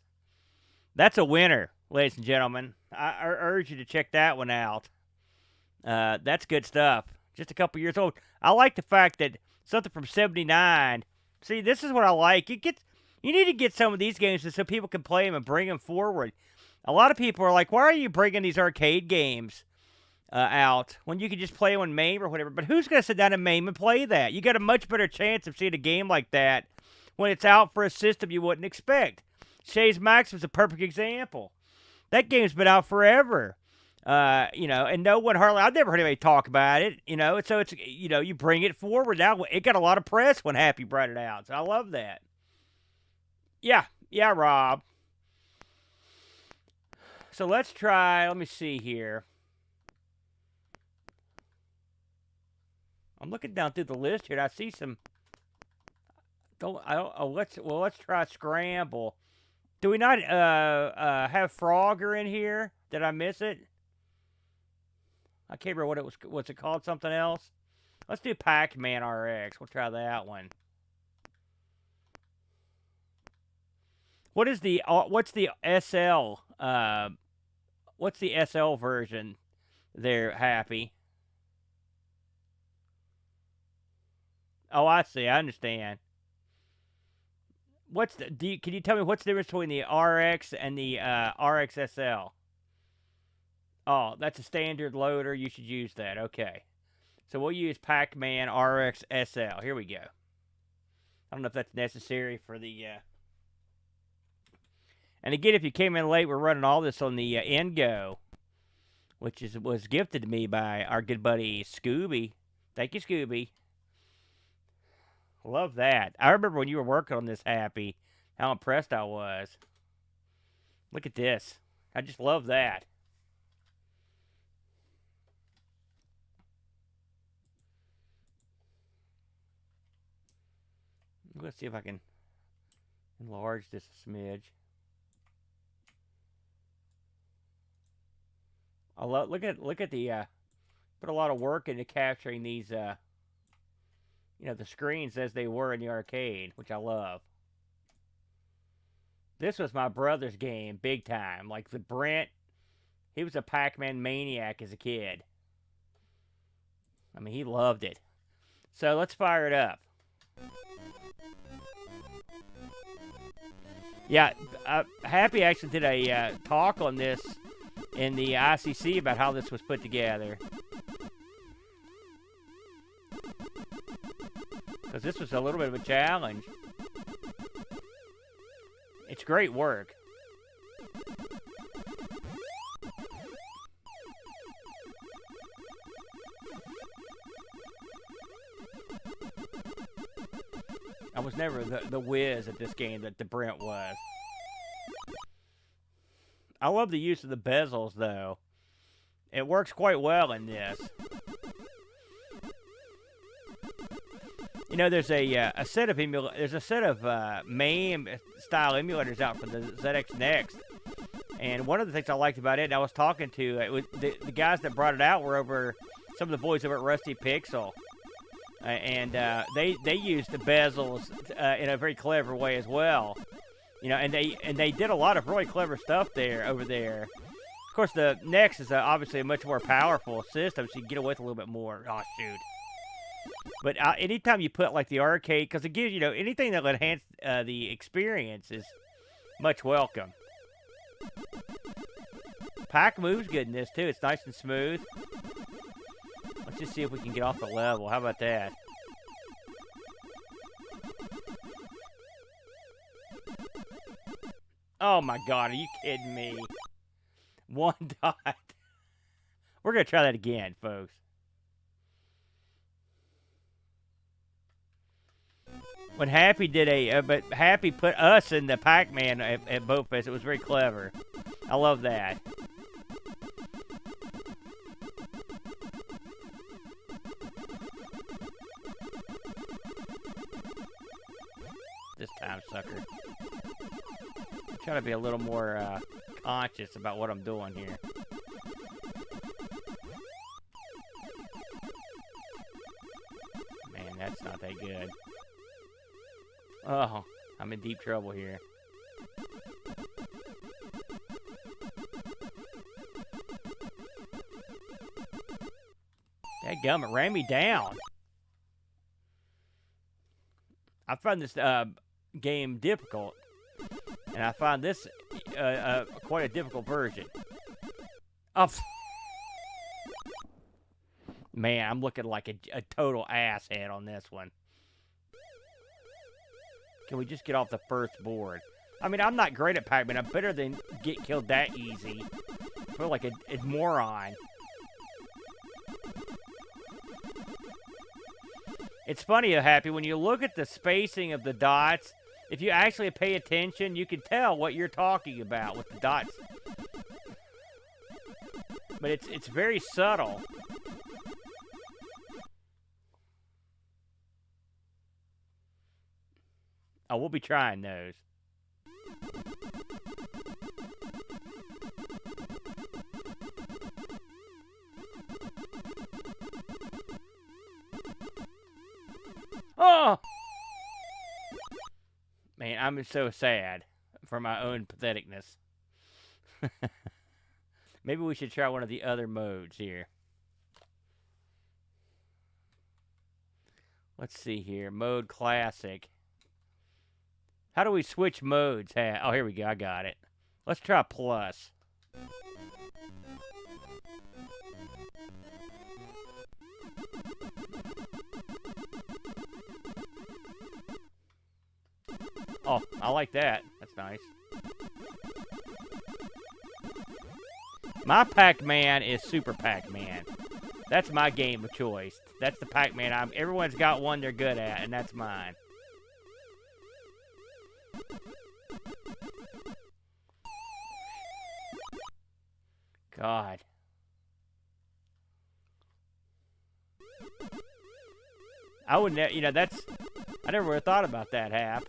That's a winner, ladies and gentlemen. I urge you to check that one out. That's good stuff. Just a couple years old. I like the fact that something from 79. See, this is what I like. You need to get some of these games so people can play them and bring them forward. A lot of people are like, why are you bringing these arcade games out when you can just play them on MAME or whatever? But who's going to sit down and MAME and play that? You got a much better chance of seeing a game like that when it's out for a system you wouldn't expect. Chez Maxime is a perfect example. That game's been out forever. And no one hardly, I've never heard anybody talk about it, so it's, you bring it forward. Now, it got a lot of press when Happy brought it out, so I love that. Yeah, Rob. So let's try, let me see here. I'm looking down through the list here, and I see some, let's try Scramble. Do we not, have Frogger in here? Did I miss it? I can't remember what it was. What's it called? Something else? Let's do Pacman RX. We'll try that one. What's the SL? What's the SL version there, Happy? Oh, I see. I understand. Can you tell me what's the difference between the RX and the RX SL? Oh, that's a standard loader. You should use that. Okay. So we'll use Pacman RX SL. Here we go. I don't know if that's necessary for the... And again, if you came in late, we're running all this on the Ngo, which was gifted to me by our good buddy Scooby. Thank you, Scooby. Love that. I remember when you were working on this, Happy, how impressed I was. Look at this. I just love that. Let's see if I can enlarge this a smidge. Look at the put a lot of work into capturing these the screens as they were in the arcade, which I love. This was my brother's game, big time. Like the Brent, he was a Pacman maniac as a kid. I mean, he loved it. So let's fire it up. Yeah, Happy actually did a talk on this in the ICC about how this was put together. Because this was a little bit of a challenge. It's great work. I was never the whiz at this game that the Brent was. I love the use of the bezels, though. It works quite well in this. There's a set of MAME style emulators out for the ZX Next, and one of the things I liked about it, and I was talking to the guys that brought it out were over some of the boys over at Rusty Pixel, and they used the bezels in a very clever way as well. And they did a lot of really clever stuff over there. Of course, the Next is obviously a much more powerful system, so you can get away with a little bit more. Oh, shoot. But anytime you put, like, the arcade, because it gives, anything that will enhance the experience is much welcome. Pack moves good in this, too. It's nice and smooth. Let's just see if we can get off the level. How about that? Oh, my God. Are you kidding me? 1 dot. We're going to try that again, folks. When Happy did but Happy put us in the Pacman at both of us. It was very clever. I love that. This time, sucker. I'm trying to be a little more conscious about what I'm doing here. that's not that good. Oh, I'm in deep trouble here. Dadgummit, ran me down. I found this game difficult, and I find this quite a difficult version. Oh, man, I'm looking like a total asshead on this one. Can we just get off the first board? I mean, I'm not great at Pacman. I'm better than get killed that easy. I feel like a moron. It's funny, Happy, when you look at the spacing of the dots, if you actually pay attention, you can tell what you're talking about with the dots. But it's very subtle. Oh, we'll be trying those. Oh! Man, I'm so sad for my own patheticness. Maybe we should try one of the other modes here. Let's see here. Mode Classic. How do we switch modes? Oh, here we go. I got it. Let's try Plus. Oh, I like that. That's nice. My Pacman is Super Pacman. That's my game of choice. That's the Pacman. Everyone's got one they're good at, and that's mine. God. I would never, I never would have thought about that, Hap.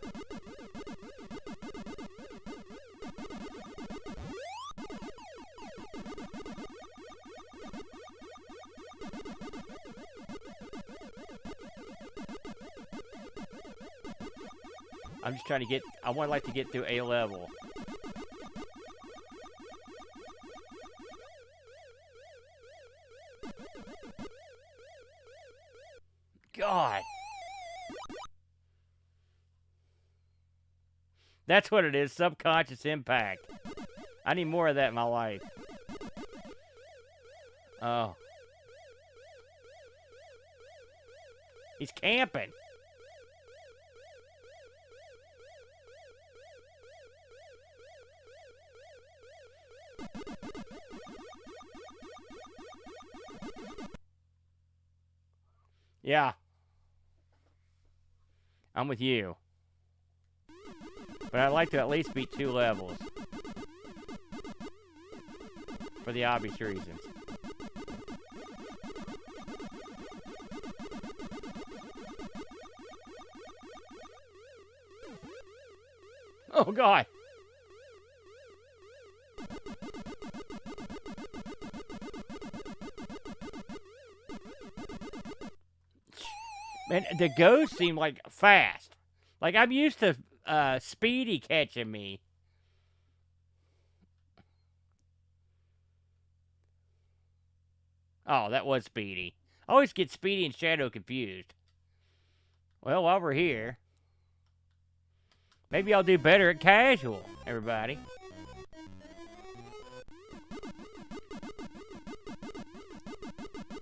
I'm just trying to get, I would like to get through A level. God. That's what it is, subconscious impact. I need more of that in my life. Oh. He's camping. Yeah. I'm with you. But I'd like to at least beat 2 levels. For the obvious reasons. Oh, God. Man, the ghosts seem like fast. Like, I'm used to Speedy catching me. Oh, that was Speedy. I always get Speedy and Shadow confused. Well, while we're here, maybe I'll do better at casual, everybody.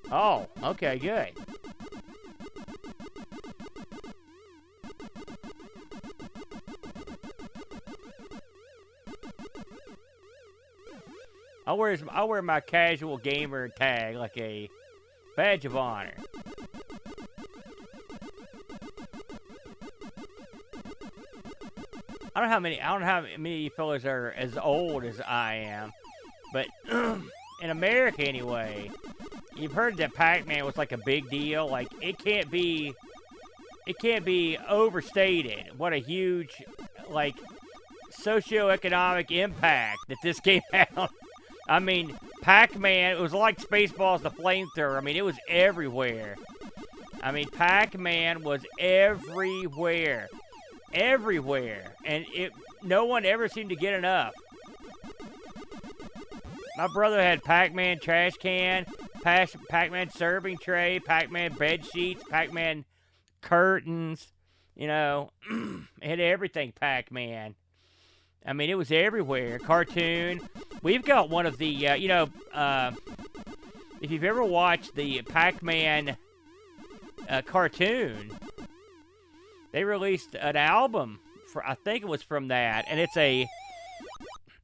Oh, okay, good. I'll wear my casual gamer tag like a badge of honor. I don't know how many fellas are as old as I am, but in America anyway, you've heard that Pacman was like a big deal. Like it can't be overstated what a huge like socioeconomic impact that this game had on. I mean, Pacman, it was like Spaceballs the Flamethrower. I mean, it was everywhere. I mean, Pac-Man was everywhere. Everywhere. And no one ever seemed to get enough. My brother had Pac-Man trash can, Pac-Man serving tray, Pac-Man bed sheets, Pac-Man curtains. You know, it had everything Pac-Man. I mean, it was everywhere. Cartoon. We've got one of the, if you've ever watched the Pac-Man cartoon, they released an album I think it was from that, and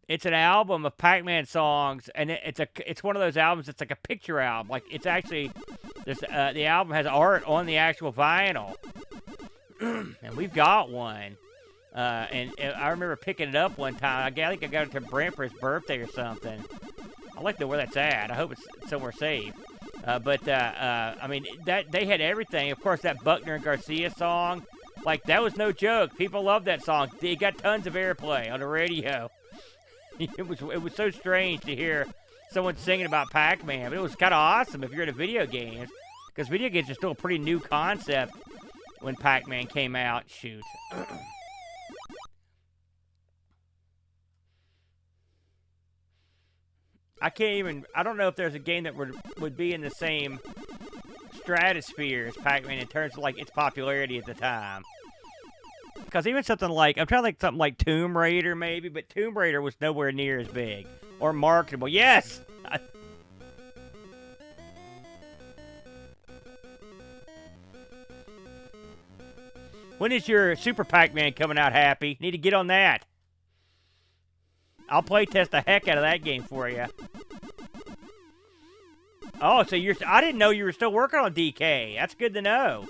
it's an album of Pac-Man songs, and it's one of those albums that's like a picture album. Like, it's actually, the album has art on the actual vinyl. And we've got one. And I remember picking it up one time. I think I got it to Brent for his birthday or something. I'd like to know where that's at. I hope it's somewhere safe. I mean, they had everything. Of course, that Buckner and Garcia song, like, that was no joke. People loved that song. It got tons of airplay on the radio. It was so strange to hear someone singing about Pac-Man, but it was kind of awesome if you're into video games, because video games are still a pretty new concept when Pac-Man came out. Shoot. I don't know if there's a game that would be in the same stratosphere as Pac-Man in terms of, like, its popularity at the time. Because even something like, I'm trying to think something like Tomb Raider maybe, but Tomb Raider was nowhere near as big or marketable. Yes! When is your Super Pac-Man coming out, Happy? Need to get on that. I'll play test the heck out of that game for you. Oh, so I didn't know you were still working on DK. That's good to know.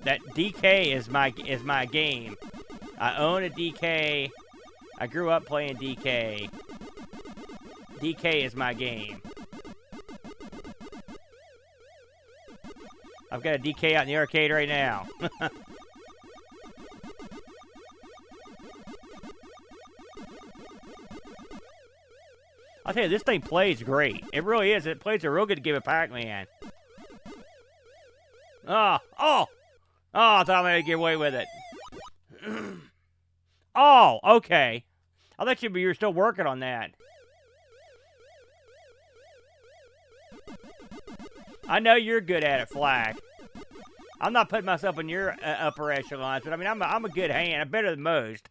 That DK is my game. I own a DK. I grew up playing DK. DK is my game. I've got a DK out in the arcade right now. I'll tell you, this thing plays great. It really is. It plays a real good game of Pac-Man. Oh, I thought I might get away with it. Oh, okay. I thought you were still working on that. I know you're good at it, Flack. I'm not putting myself in your upper echelons, but I mean, I'm a good hand. I'm better than most.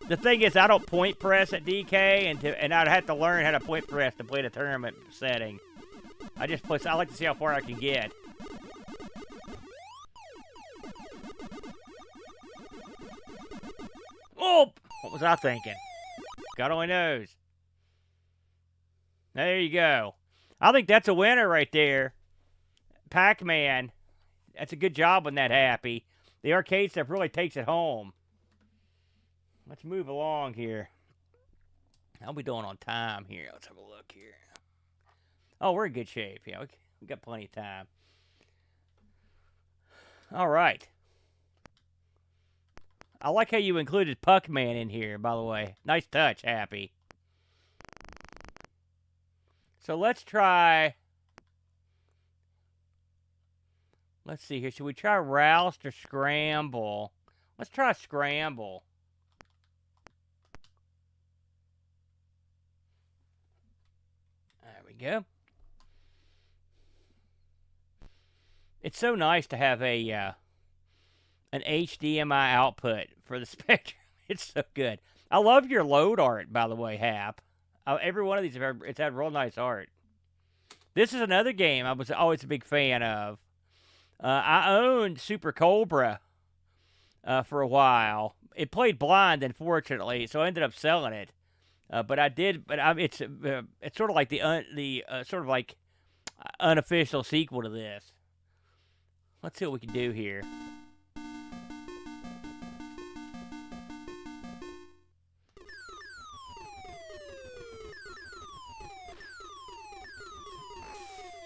The thing is, I don't point press at DK, and I'd have to learn how to point press to play the tournament setting. I like to see how far I can get. Oh! What was I thinking? God only knows. There you go. I think that's a winner right there. Pac-Man. That's a good job on that, Happy. The arcade stuff really takes it home. Let's move along here. How we doing on time here? Let's have a look here. Oh, we're in good shape. Yeah, we got plenty of time. All right. I like how you included Pacman in here, by the way. Nice touch, Happy. So let's try... Let's see here. Should we try Roust or Scramble? Let's try Scramble. There we go. It's so nice to have a an HDMI output for the Spectrum. It's so good. I love your load art, by the way, Hap. Every one of these, it's had real nice art. This is another game I was always a big fan of. I owned Super Cobra for a while. It played blind, unfortunately, so I ended up selling it. But I did. But it's sort of like the sort of like unofficial sequel to this. Let's see what we can do here.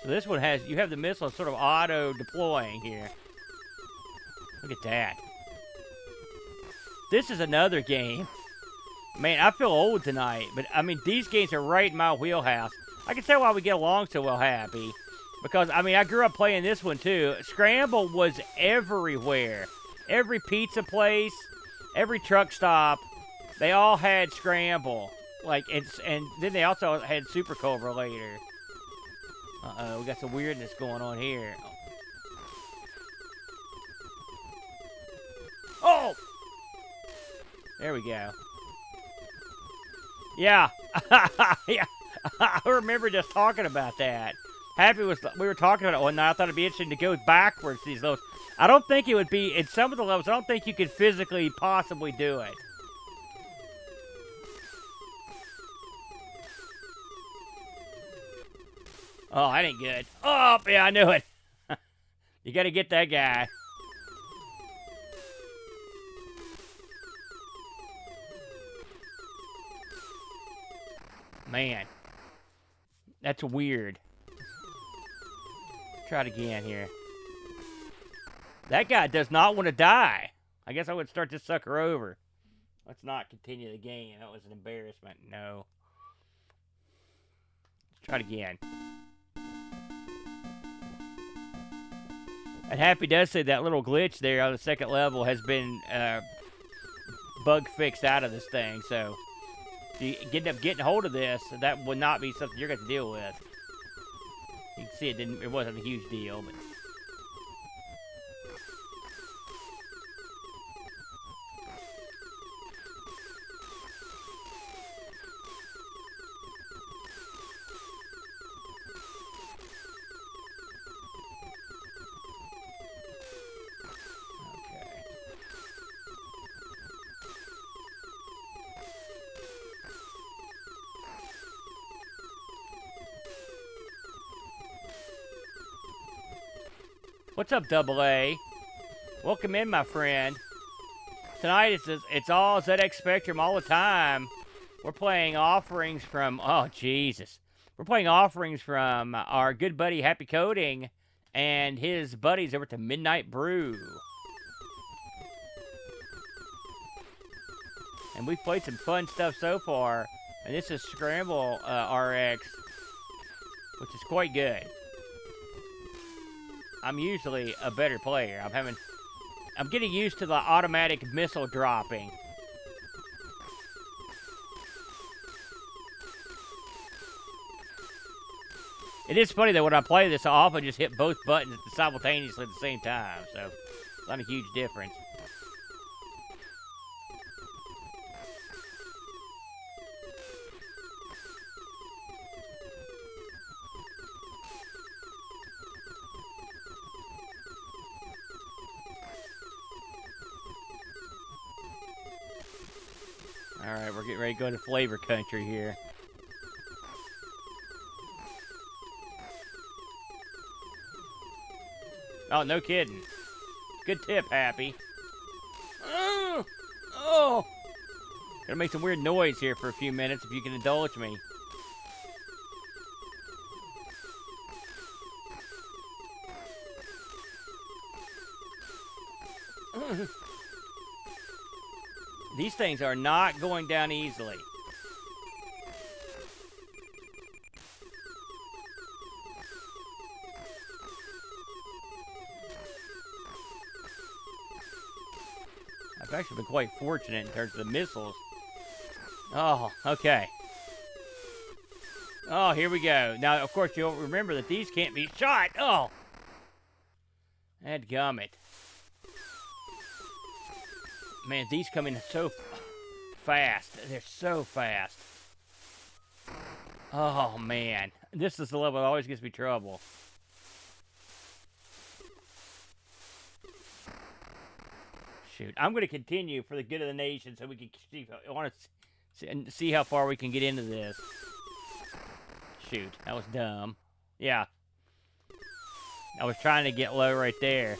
So this one has, you have the missile sort of auto-deploying here. Look at that. This is another game. Man, I feel old tonight, but, I mean, these games are right in my wheelhouse. I can tell why we get along so well, Happy. Because, I mean, I grew up playing this one, too. Scramble was everywhere. Every pizza place, every truck stop, they all had Scramble. Like, and then they also had Super Cobra later. Uh-oh, we got some weirdness going on here. Oh! There we go. Yeah. Yeah. I remember just talking about that. Happy was, we were talking about it one night. I thought it'd be interesting to go backwards these levels. I don't think it would be, in some of the levels, I don't think you could physically possibly do it. Oh, that ain't good. Oh, yeah, I knew it. You gotta get that guy. Man. That's weird. Try it again here. That guy does not want to die. I guess I would start this sucker over. Let's not continue the game. That was an embarrassment. No. Let's try it again. And Happy does say that little glitch there on the second level has been bug fixed out of this thing. So if you end up getting hold of this, that would not be something you're going to deal with. You can see it wasn't a huge deal, but. What's up, Double A? Welcome in, my friend. Tonight it's all ZX Spectrum all the time. We're playing offerings from, oh, Jesus. We're playing offerings from our good buddy Happy Coding and his buddies over to Midnight Brew. And we've played some fun stuff so far. And this is Scramble RX, which is quite good. I'm usually a better player. I'm getting used to the automatic missile dropping. It is funny that when I play this, I often just hit both buttons simultaneously at the same time, so it's not a huge difference. Alright, we're getting ready to go to Flavor Country here. Oh, no kidding. Good tip, Happy. Oh! Gonna make some weird noise here for a few minutes if you can indulge me. These things are not going down easily. I've actually been quite fortunate in terms of the missiles. Oh, okay. Oh, here we go. Now, of course, you'll remember that these can't be shot. Oh! Dadgummit. Man, these come in so fast. They're so fast. Oh, man. This is the level that always gives me trouble. Shoot. I'm going to continue for the good of the nation so we can see, I want to see how far we can get into this. Shoot. That was dumb. Yeah. I was trying to get low right there.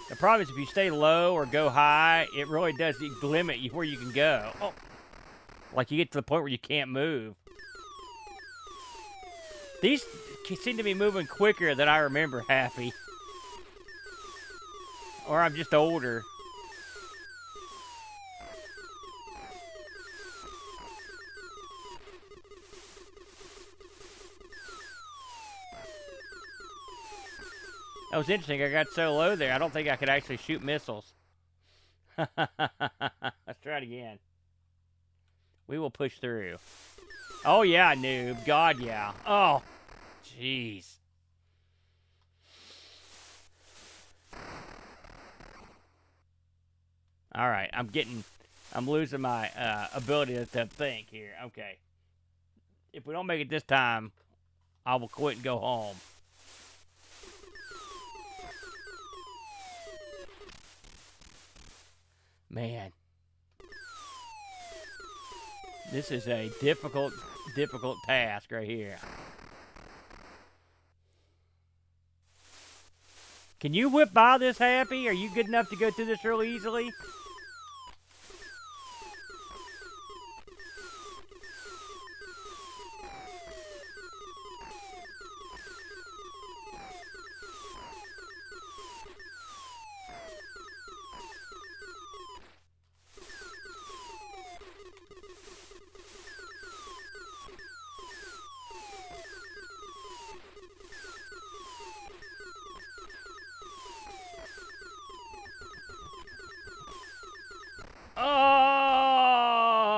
The problem is if you stay low or go high, it really does limit you where you can go. Oh. Like you get to the point where you can't move. These seem to be moving quicker than I remember, Happy. Or I'm just older. That was interesting. I got so low there, I don't think I could actually shoot missiles. Let's try it again. We will push through. Oh, yeah, noob. God, yeah. Oh, jeez. All right, I'm losing my ability to think here. Okay. If we don't make it this time, I will quit and go home. Man. This is a difficult task right here. Can you whip by this, Happy? Are you good enough to go through this really easily?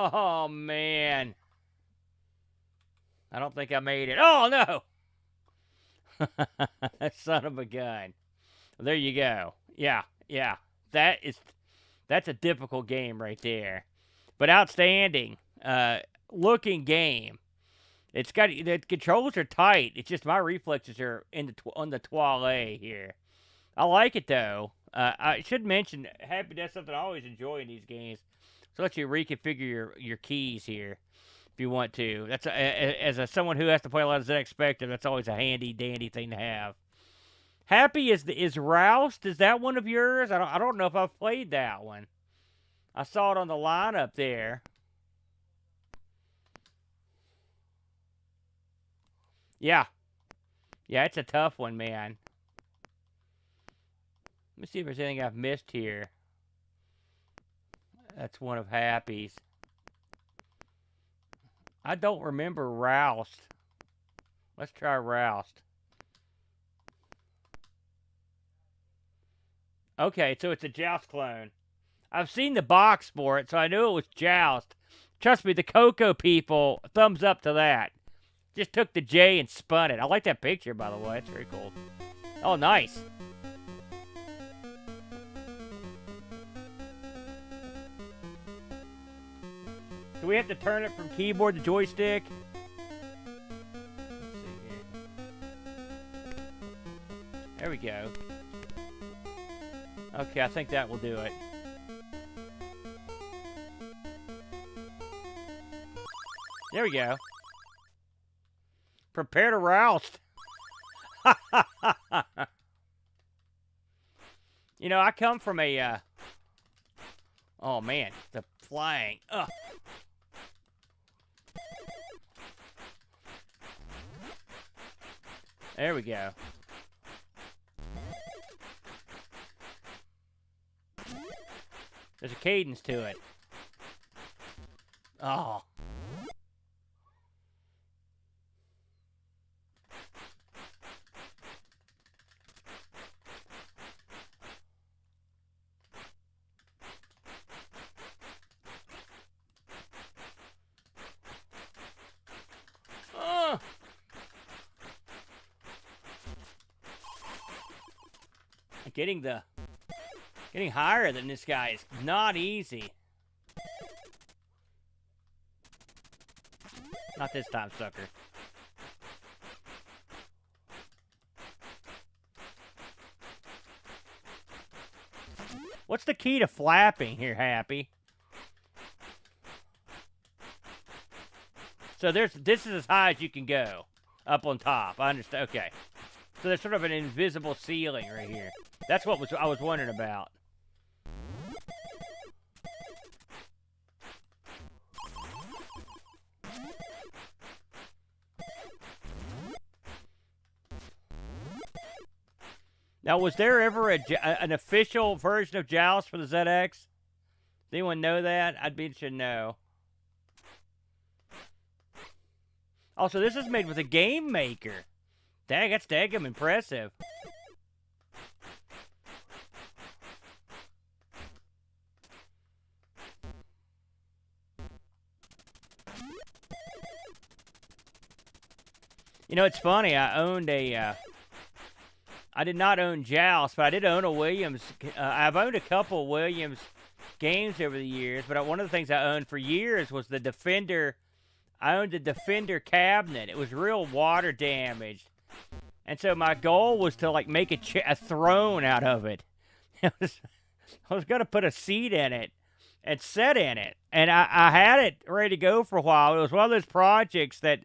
Oh, man. I don't think I made it. Oh, no. Son of a gun. Well, there you go. Yeah. That's a difficult game right there. But outstanding. Looking game. It's got, the controls are tight. It's just my reflexes are on the toilet here. I like it, though. I should mention, Happy, that's something I always enjoy in these games. So let you reconfigure your keys here if you want to. That's as someone who has to play a lot of ZX Spectrum, that's always a handy dandy thing to have. Happy is Roust. Is that one of yours? I don't know if I've played that one. I saw it on the lineup there. Yeah, it's a tough one, man. Let me see if there's anything I've missed here. That's one of Happy's. I don't remember Roust. Let's try Roust. Okay, so it's a Joust clone. I've seen the box for it, so I knew it was Joust. Trust me, the Coco people, thumbs up to that. Just took the J and spun it. I like that picture, by the way. That's very cool. Oh, nice. Do we have to turn it from keyboard to joystick? Let's see here. There we go. Okay, I think that will do it. There we go. Prepare to roust. You know, I come from a... oh, man. The flying. Ugh. There we go. There's a cadence to it. Oh. Getting higher than this guy is not easy. Not this time, sucker. What's the key to flapping here, Happy? So this is as high as you can go. Up on top. I understand. Okay. So there's sort of an invisible ceiling right here. That's what I was wondering about. Now, was there ever an official version of Joust for the ZX? Does anyone know that? I'd be interested to know. Also, this is made with a game maker. Dang, that's daggum impressive. You know, it's funny. I owned a. I did not own Joust, but I did own a Williams. I've owned a couple of Williams games over the years, but one of the things I owned for years was the Defender. I owned the Defender cabinet. It was real water damaged, and so my goal was to like make a throne out of it. I was gonna put a seat in it and sit in it, and I had it ready to go for a while. It was one of those projects that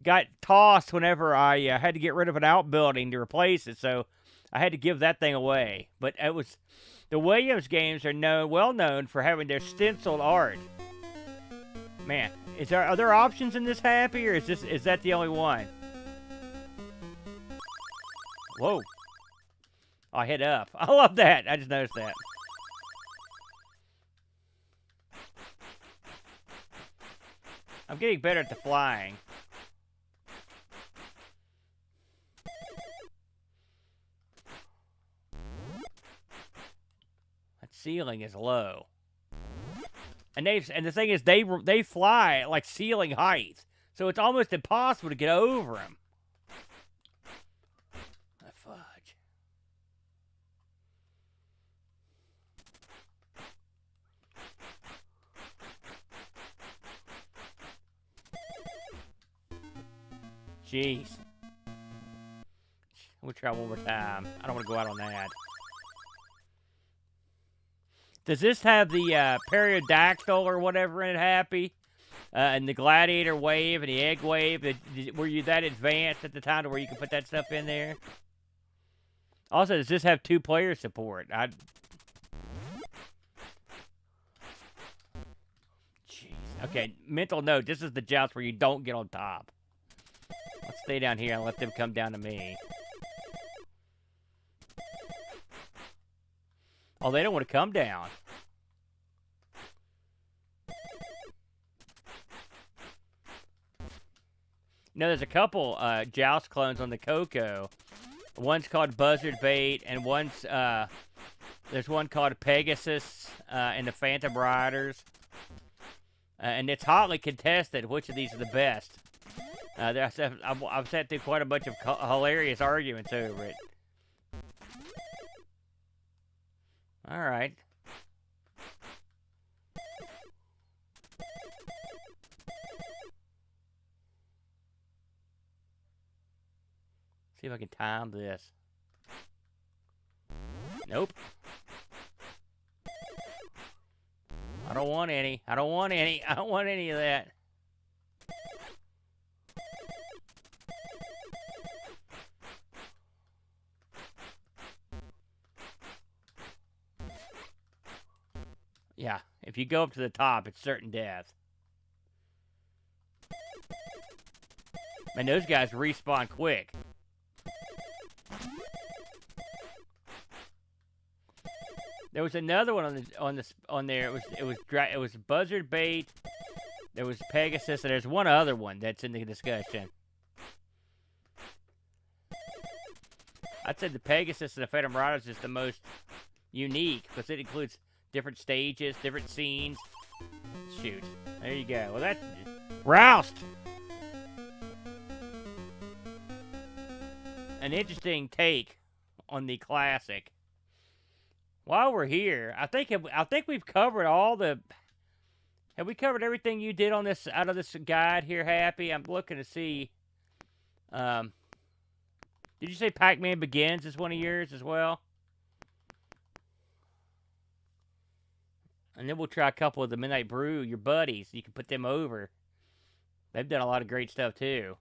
got tossed whenever I had to get rid of an outbuilding to replace it, so I had to give that thing away. But it was the Williams games are well known for having their stenciled art. Man, are there options in this Happy, or is that the only one? Whoa! I hit up. I love that. I just noticed that. I'm getting better at the flying. Ceiling is low, and the thing is they fly at like ceiling height, so it's almost impossible to get over them. Fudge. Jeez. We'll try one more time. I don't want to go out on that. Does this have the Pterodactyl or whatever in it, Happy? And the Gladiator Wave and the Egg Wave? Were you that advanced at the time to where you could put that stuff in there? Also, does this have 2-player support? Jeez. Okay, mental note. This is the Joust where you don't get on top. Let's stay down here and let them come down to me. Oh, they don't want to come down. You know, there's a couple Joust clones on the Coco. One's called Buzzard Bait, and there's one called Pegasus and the Phantom Riders. And it's hotly contested which of these are the best. I've sat through quite a bunch of hilarious arguments over it. All right. See if I can time this. Nope. I don't want any. I don't want any. I don't want any of that. Yeah, if you go up to the top, it's certain death. Man, those guys respawn quick. There was another one on there. It was Buzzard Bait. There was Pegasus, and there's one other one that's in the discussion. I'd say the Pegasus and the Phantom Riders is the most unique because it includes different stages, different scenes. Shoot. There you go. Well, that's Roust. An interesting take on the classic. While we're here, I think we've covered all the. Have we covered everything you did on this out of this guide here, Happy? I'm looking to see. Did you say Pacman Begins is one of yours as well? And then we'll try a couple of the Midnight Brew, your buddies. You can put them over. They've done a lot of great stuff, too.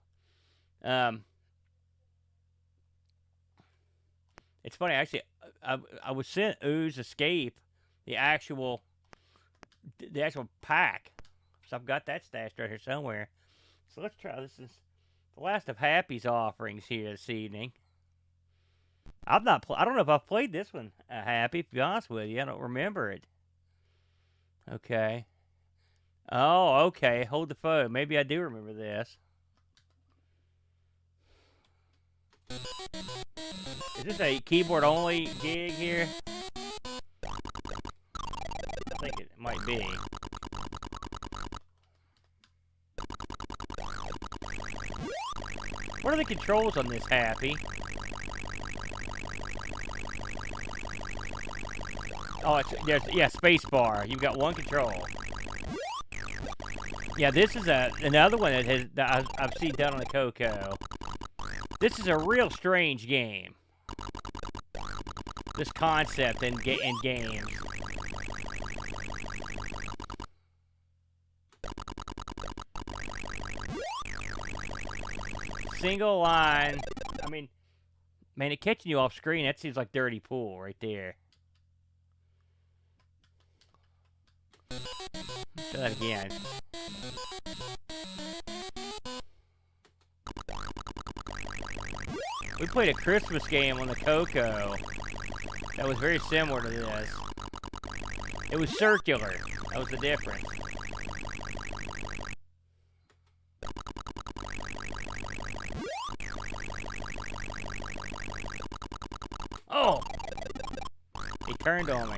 It's funny, actually, I was sent OOZE Escape, the actual pack. So I've got that stashed right here somewhere. So let's try. This is the last of Happy's offerings here this evening. I've not. I don't know if I've played this one. Happy, to be honest with you, I don't remember it. Okay. Oh, okay. Hold the phone. Maybe I do remember this. Is this a keyboard only gig here? I think it might be. What are the controls on this, Happy? Oh, yeah, space bar. You've got one control. Yeah, this is another one that I've seen done on the Coco. This is a real strange game. This concept in games. Single line. I mean, man, it catching you off screen, that seems like dirty pool right there. Do that again. We played a Christmas game on the Coco that was very similar to this. It was circular. That was the difference. Oh! He turned on me.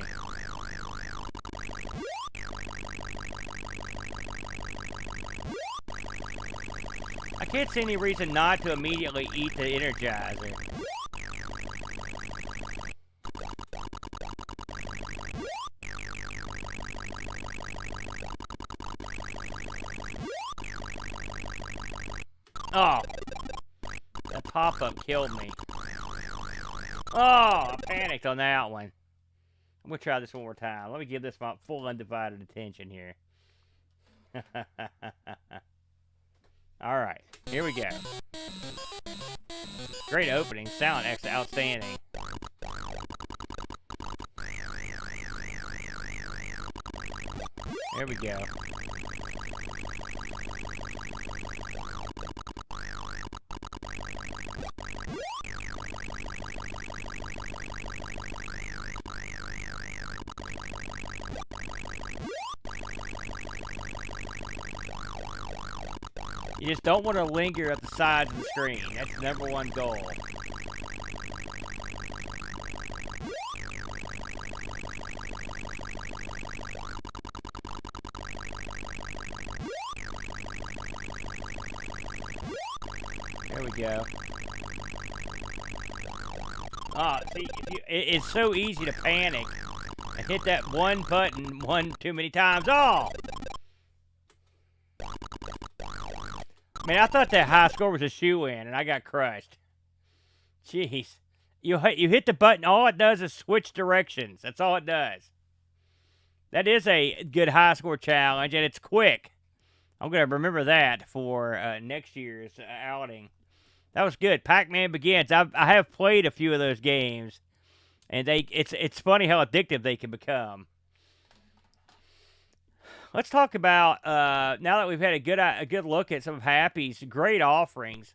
I can't see any reason not to immediately eat the Energizer. Oh! That pop-up killed me. Oh! I panicked on that one. I'm gonna try this one more time. Let me give this my full undivided attention here. Alright, here we go. Great opening. Sound outstanding. There we go. You just don't want to linger at the sides of the screen. That's the number one goal. There we go. Oh, see, it's so easy to panic and hit that one button one too many times. Oh! Man, I thought that high score was a shoe-in, and I got crushed. Jeez. You hit the button, all it does is switch directions. That's all it does. That is a good high score challenge, and it's quick. I'm going to remember that for next year's outing. That was good. Pacman Begins. I have played a few of those games, and it's funny how addictive they can become. Let's talk about now that we've had a good look at some of Happy's great offerings.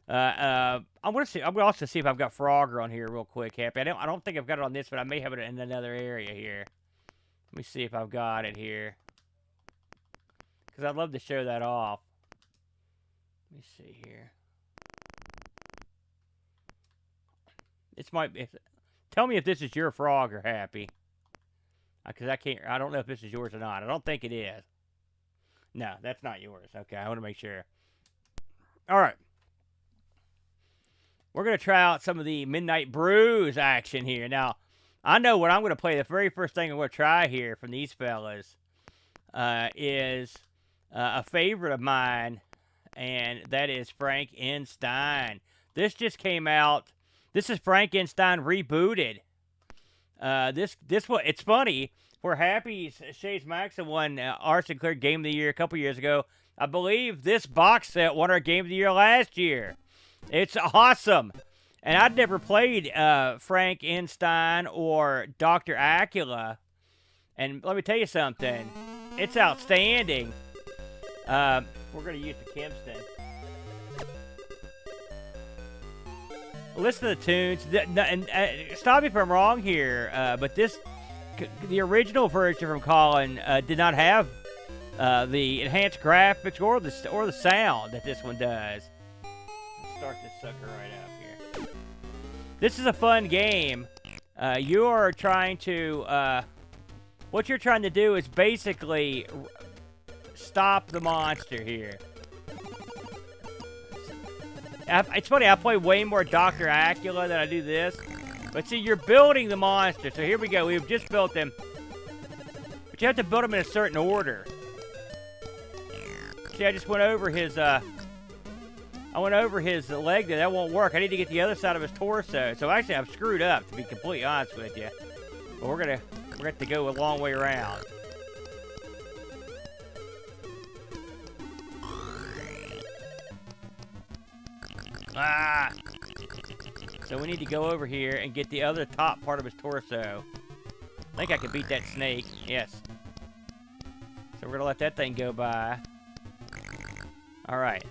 I'm gonna also see if I've got Frogger on here real quick, Happy. I don't think I've got it on this, but I may have it in another area here. Let me see if I've got it here, because I'd love to show that off. Let me see here. This might be. Tell me if this is your Frogger, Happy. Because I don't know if this is yours or not. I don't think it is. No, that's not yours. Okay, I want to make sure. All right. We're going to try out some of the Midnight Brews action here. Now, I know what I'm going to play. The very first thing I'm going to try here from these fellas is a favorite of mine, and that is Frankenstein. This just came out. This is Frankenstein rebooted. It's funny. For Happy's Chez Maxime won Arts & Clear Game of the Year a couple years ago. I believe this box set won our Game of the Year last year. It's awesome. And I'd never played Frankenstein or Dr. Acula. And let me tell you something. It's outstanding. We're going to use the Kempston. listen to the tunes. And stop me if I'm wrong here, but the original version from Colin did not have the enhanced graphics or the sound that this one does. Let's start this sucker right up here. This is a fun game. You are trying to what you're trying to do is basically stop the monster here. It's funny, I play way more Dr. Acula than I do this. But see, you're building the monster. So here we go. We've just built them. But you have to build them in a certain order. See, I just went over his, leg there. That won't work. I need to get the other side of his torso. So actually, I'm screwed up, to be completely honest with you. But we're gonna have to go a long way around. Ah! So we need to go over here and get the other top part of his torso. I think I can beat that snake. Yes. So we're going to let that thing go by. Alright.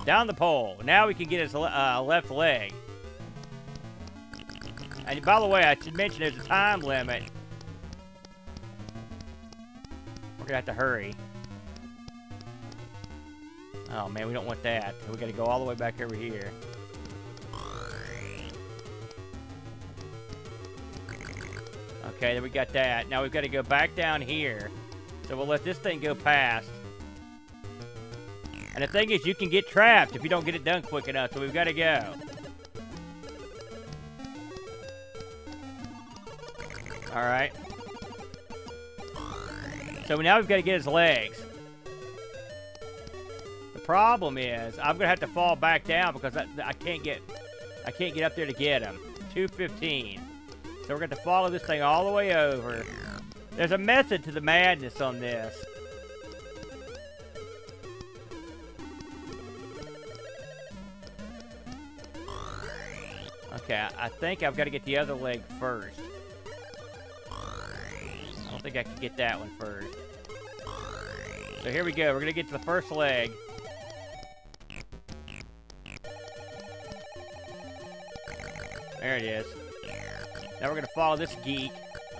Down the pole. Now we can get his left leg. And by the way, I should mention there's a time limit. We're going to have to hurry. Oh man, we don't want that. We got to go all the way back over here. Okay, then we got that. Now we've got to go back down here. So we'll let this thing go past. And the thing is, you can get trapped if you don't get it done quick enough. So we've got to go. Alright. So now we've got to get his legs. The problem is, I'm gonna have to fall back down because I can't get up there to get him. 215. So we're gonna have to follow this thing all the way over. There's a method to the madness on this. Okay, I think I've got to get the other leg first. I don't think I can get that one first. So here we go. We're gonna get to the first leg. There it is. Now we're going to follow this geek.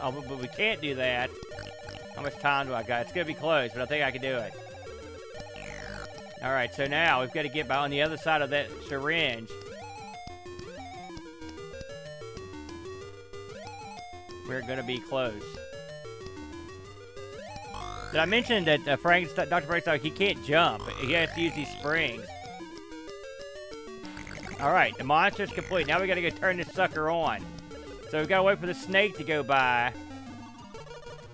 Oh, but we can't do that. How much time do I got? It's going to be close, but I think I can do it. Alright, so now we've got to get by on the other side of that syringe. We're going to be close. Did I mention that Dr. Frankenstein, he can't jump. He has to use these springs. Alright, the monster's complete. Now we gotta go turn this sucker on. So we've gotta wait for the snake to go by.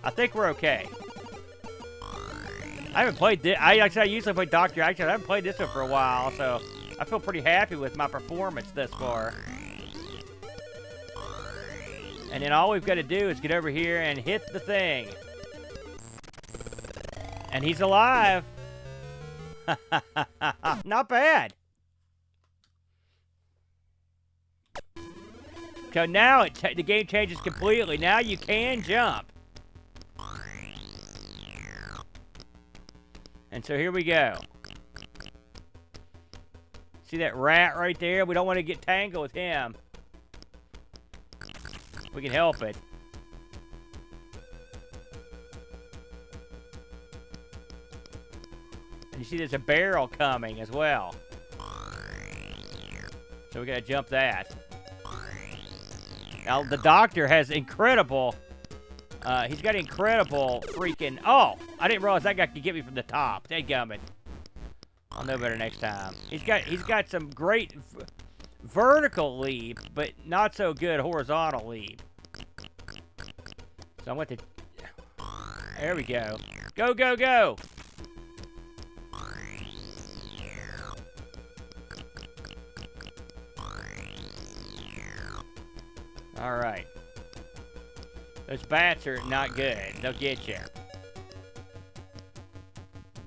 I think we're okay. I haven't played this. I usually play Dr. Actually, I haven't played this one for a while, so I feel pretty happy with my performance thus far. And then all we've got to do is get over here and hit the thing. And he's alive. Not bad. So now the game changes completely. Now you can jump. And so here we go. See that rat right there? We don't want to get tangled with him. We can help it. And you see there's a barrel coming as well. So we gotta jump that. Now, the doctor has incredible, he's got incredible freaking, oh, I didn't realize that guy could get me from the top. Dadgummit. I'll know better next time. He's got some great vertical leap, but not so good horizontal leap. So I'm going to, there we go. Go, go, go. All right. Those bats are not good. They'll get you.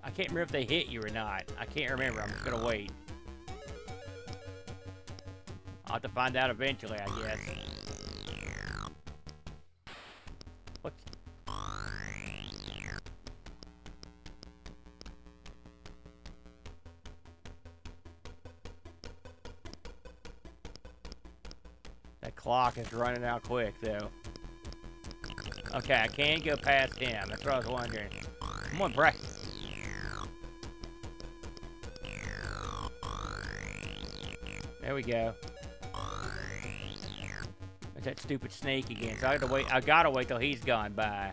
I can't remember if they hit you or not. I can't remember. I'm just going to wait. I'll have to find out eventually, I guess. What? That clock is running out quick, though. Okay, I can go past him. That's what I was wondering. Come on, Brett. There we go. There's that stupid snake again. So I have to wait. I gotta wait till he's gone by.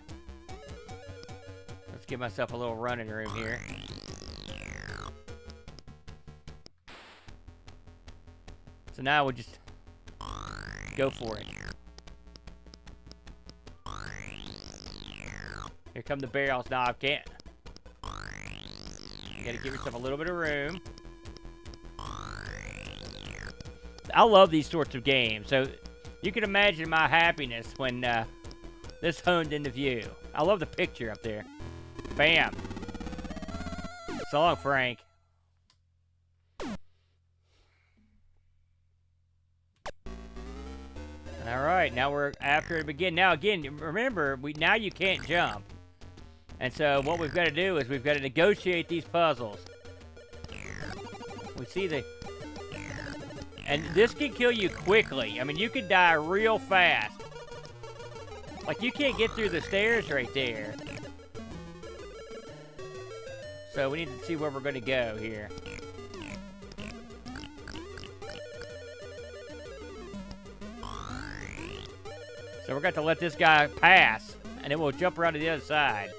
Let's give myself a little running room here. So now we'll just go for it. Here come the barrels. Now I can't. You gotta give yourself a little bit of room. I love these sorts of games. So you can imagine my happiness when this honed into view. I love the picture up there. Bam. So long, Frank. All right, now we're after it begin. Now again, remember, now you can't jump. And so what we've got to do is we've got to negotiate these puzzles. We see the... And this can kill you quickly. I mean, you could die real fast. Like, you can't get through the stairs right there. So we need to see where we're going to go here. So we're going to let this guy pass, and then we'll jump around to the other side.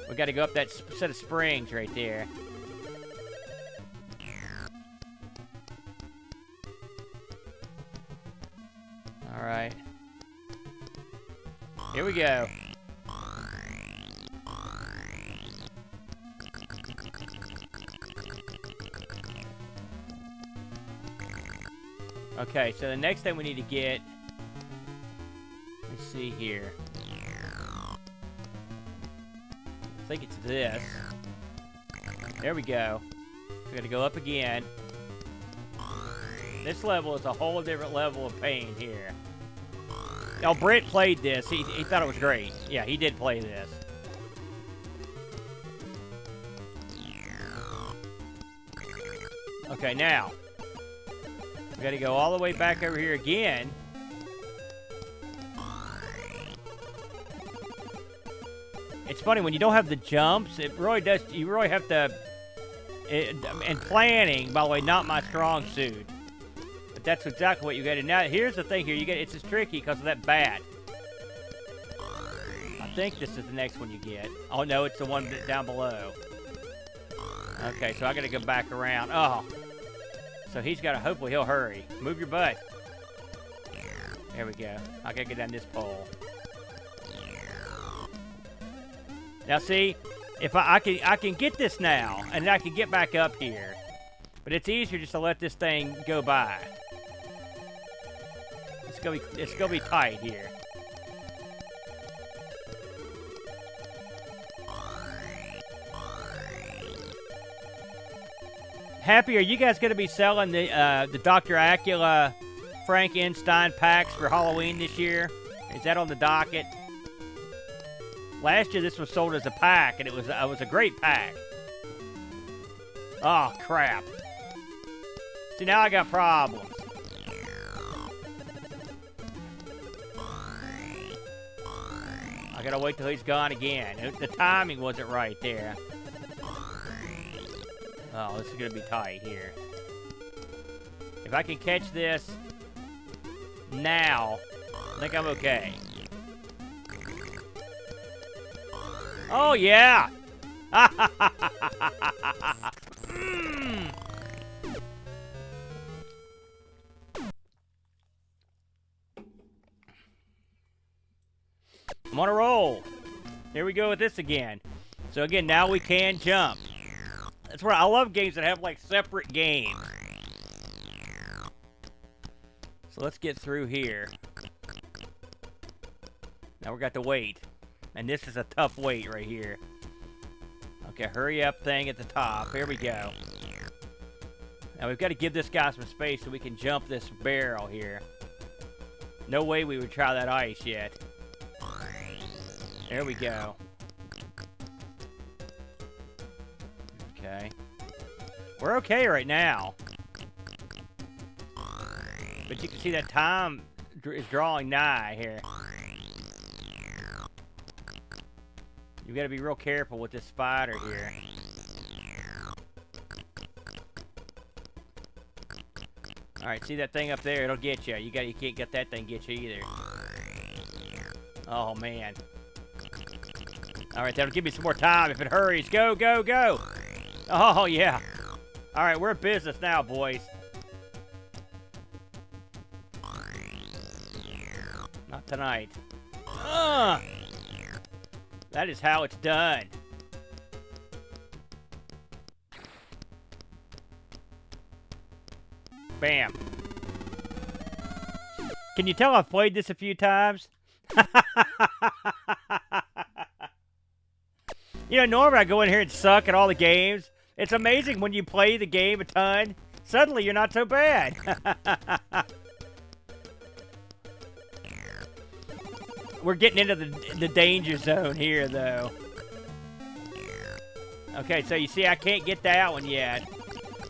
We got to go up that set of springs right there. All right. Here we go. Okay, so the next thing we need to get... Let's see here. I think it's this. There we go. We got to go up again. This level is a whole different level of pain here. Now, Brent played this. He thought it was great. Yeah, he did play this. Okay, now. We got to go all the way back over here again. It's funny, when you don't have the jumps, it really does, you really have to, and planning, by the way, not my strong suit. But that's exactly what you got to do. Now, here's the thing here, it's just tricky because of that bat. I think this is the next one you get. Oh, no, it's the one down below. Okay, so I got to go back around. Oh. So he's got to, hopefully he'll hurry. Move your butt. There we go. I got to get down this pole. Now see, if I can get this now, and I can get back up here. But it's easier just to let this thing go by. It's gonna be tight here. Happy, are you guys gonna be selling the Dr. Acula Frank N. Stein packs for Halloween this year? Is that on the docket? Last year, this was sold as a pack, and it was a great pack. Oh, crap. See, now I got problems. I gotta wait till he's gone again. The timing wasn't right there. Oh, this is gonna be tight here. If I can catch this now, I think I'm okay. Oh, yeah! Mm. I'm on a roll. Here we go with this again. So again, now we can jump. That's where I love games that have like separate games. So let's get through here. Now we got to wait. And this is a tough wait right here. Okay, hurry up thing at the top. Here we go. Now we've got to give this guy some space so we can jump this barrel here. No way we would try that ice yet. There we go. Okay. We're okay right now. But you can see that time is drawing nigh here. You got to be real careful with this spider here. All right, see that thing up there? It'll get you. You can't get that thing get you either. Oh man. All right, that'll give me some more time if it hurries. Go, go, go. Oh yeah. All right, we're in business now, boys. Not tonight. That is how it's done. Bam. Can you tell I've played this a few times? You know, normally I go in here and suck at all the games. It's amazing when you play the game a ton, suddenly you're not so bad. We're getting into the danger zone here, though. Okay, so you see I can't get that one yet.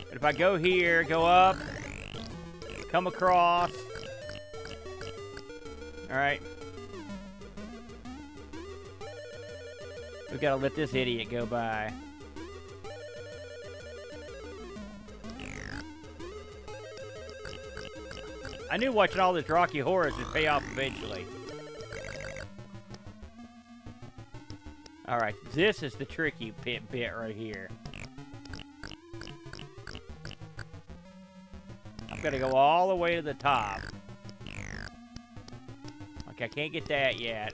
But if I go here, go up, come across. All right. We've got to let this idiot go by. I knew watching all this Rocky Horrors would pay off eventually. Alright, this is the tricky bit right here. I've got to go all the way to the top. Okay, I can't get that yet.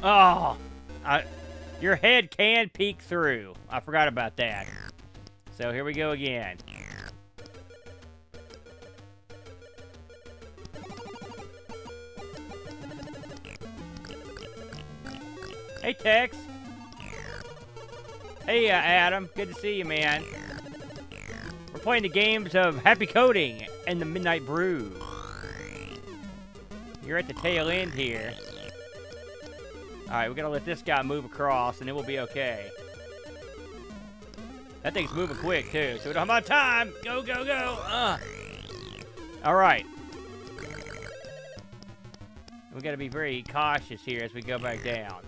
Oh! Your head can peek through. I forgot about that. So here we go again. Hey, Tex. Hey, Adam. Good to see you, man. We're playing the games of Happy Coding and the Midnight Brew. You're at the tail end here. Alright, we're gonna let this guy move across, and then we'll be okay. That thing's moving quick, too, so we don't have much time. Go, go, go. Alright. We gotta be very cautious here as we go back down.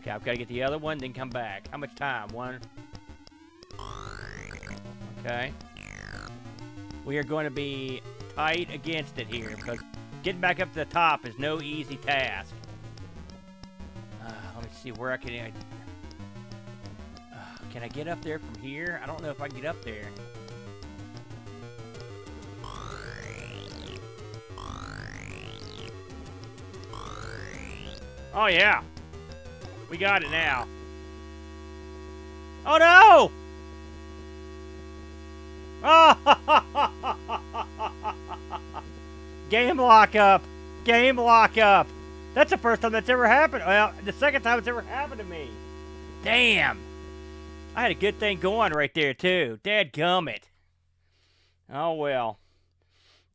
Okay, I've got to get the other one, then come back. How much time? One. Okay. We are going to be tight against it here, because getting back up to the top is no easy task. Let me see where I can... can I get up there from here? I don't know if I can get up there. Oh, yeah. We got it now. Oh, no! Oh! Game lockup. Game lockup. That's the first time that's ever happened. Well, the second time it's ever happened to me. Damn. I had a good thing going right there, too. Dadgummit. Oh, well.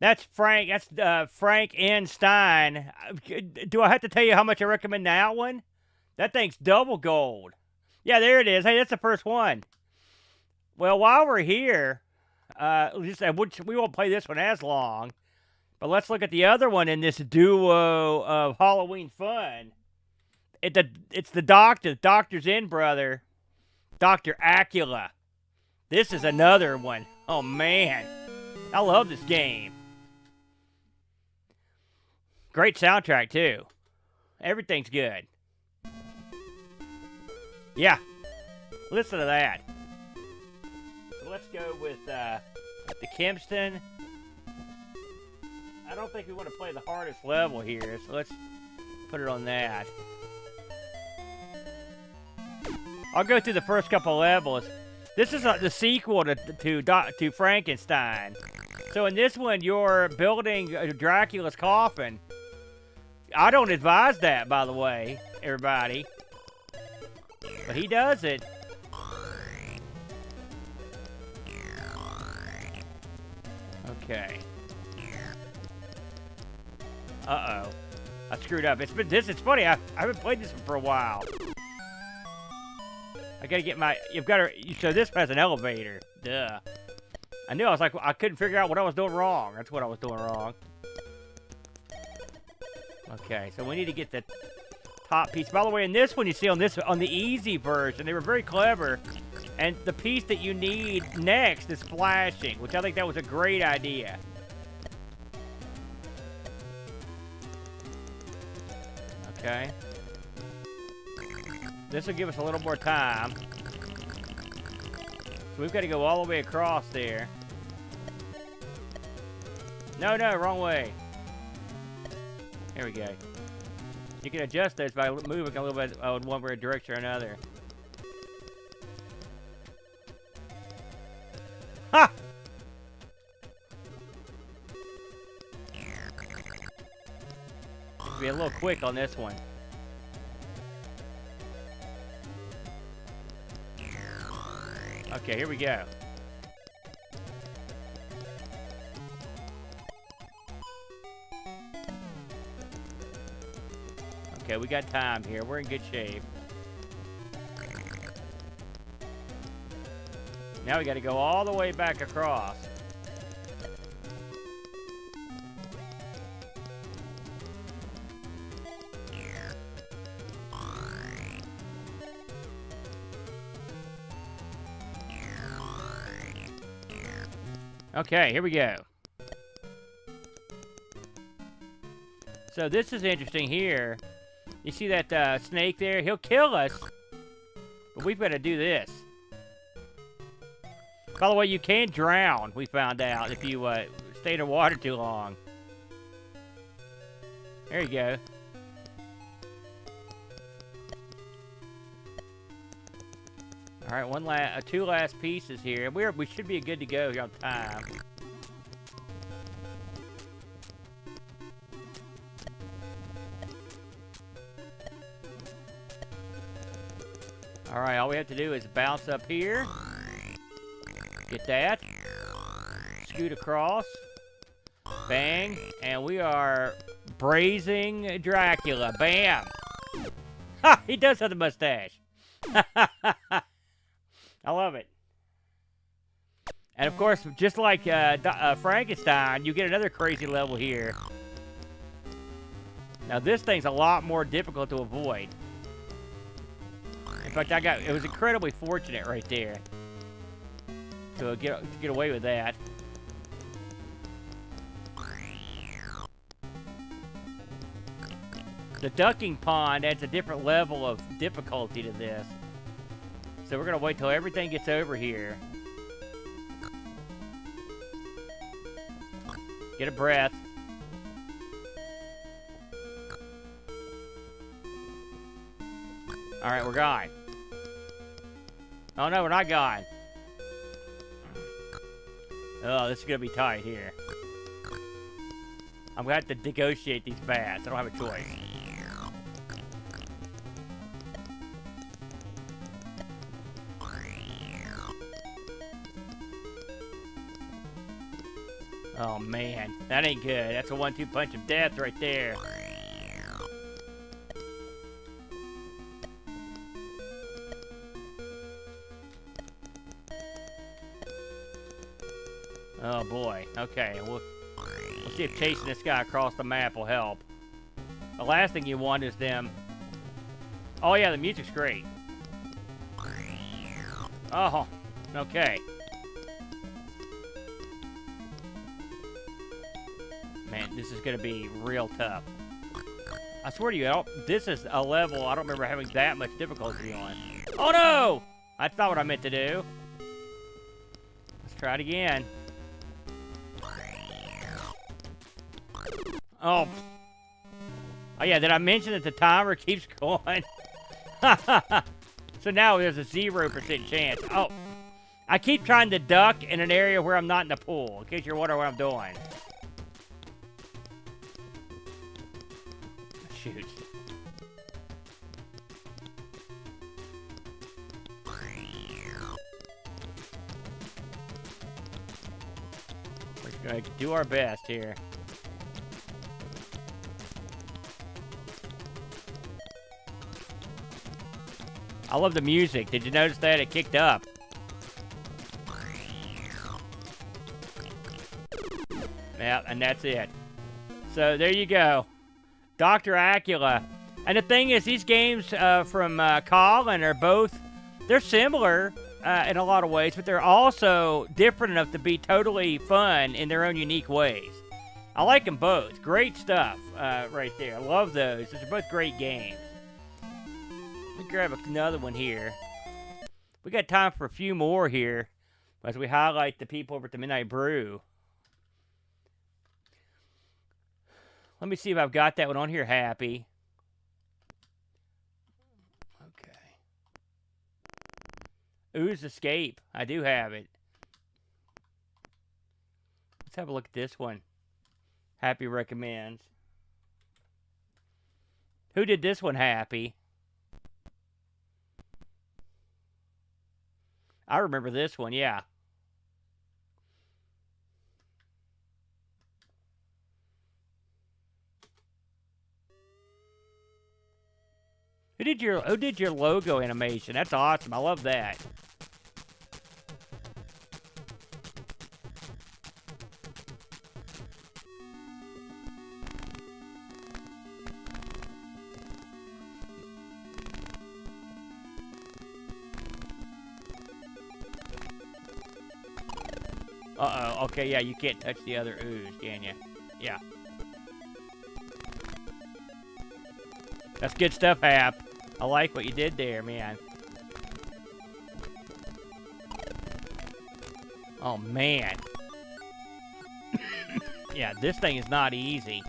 That's Frank. That's Frank N. Stein. Do I have to tell you how much I recommend that one? That thing's double gold. Yeah, there it is. Hey, that's the first one. Well, while we're here, we won't play this one as long, but let's look at the other one in this duo of Halloween fun. It's the Doctor's in brother, Dr. Acula. This is another one. Oh, man. I love this game. Great soundtrack, too. Everything's good. Yeah. Listen to that. So let's go with the Kempston. I don't think we want to play the hardest level here, so let's put it on that. I'll go through the first couple levels. This is the sequel to Frankenstein. So in this one, you're building Dracula's coffin. I don't advise that, by the way, everybody. But he does it. Okay. Uh-oh. I screwed up. It's funny. I haven't played this for a while. I gotta get my. So this has an elevator. Duh. I knew. I was like, I couldn't figure out what I was doing wrong. That's what I was doing wrong. Okay, so we need to get the top piece. By the way, in this one, you see on the easy version, they were very clever. And the piece that you need next is flashing, which I think that was a great idea. Okay. This will give us a little more time. So we've got to go all the way across there. No, wrong way. There we go. You can adjust those by moving a little bit in one direction or another. Ha! Be a little quick on this one. Okay, here we go. Okay, we got time here. We're in good shape. Now we got to go all the way back across. Okay, here we go. So this is interesting here. You see that snake there? He'll kill us. But we've got to do this. By the way, you can drown, we found out, if you stay in the water too long. There you go. All right, two last pieces here. We should be good to go here on time. All right, all we have to do is bounce up here. Get that. Scoot across. Bang. And we are brazing Dracula. Bam. Ha! He does have the mustache. I love it. And of course, just like Frankenstein, you get another crazy level here. Now this thing's a lot more difficult to avoid. In fact, it was incredibly fortunate right there to get away with that. The ducking pond adds a different level of difficulty to this. So we're going to wait till everything gets over here. Get a breath. All right, we're gone. Oh, no, we're not gone. Oh, this is going to be tight here. I'm going to have to negotiate these bats. I don't have a choice. Oh, man. That ain't good. That's a 1-2 punch of death right there. Oh, boy. Okay, we'll see if chasing this guy across the map will help. The last thing you want is them... Oh, yeah, the music's great. Oh, okay. Man, this is going to be real tough. I swear to you, this is a level I don't remember having that much difficulty on. Oh, no! That's not what I meant to do. Let's try it again. Oh. Oh, yeah, did I mention that the timer keeps going? So now there's a 0% chance. Oh. I keep trying to duck in an area where I'm not in the pool, in case you're wondering what I'm doing. Shoot. We're going to do our best here. I love the music. Did you notice that? It kicked up. Yeah, and that's it. So there you go. Dr. Acula. And the thing is, these games from Colin are both, they're similar in a lot of ways, but they're also different enough to be totally fun in their own unique ways. I like them both. Great stuff right there. I love those. Those are both great games. Let me grab another one here. We got time for a few more here as we highlight the people over at the Midnight Brew. Let me see if I've got that one on here, Happy. Okay. OOZE Escape. I do have it. Let's have a look at this one. Happy recommends. Who did this one, Happy? I remember this one, yeah. Who did your logo animation? That's awesome. I love that. Uh-oh. Okay, yeah, you can't touch the other OOZE, can you? Yeah. That's good stuff, Hap. I like what you did there, man. Oh, man. Yeah, this thing is not easy.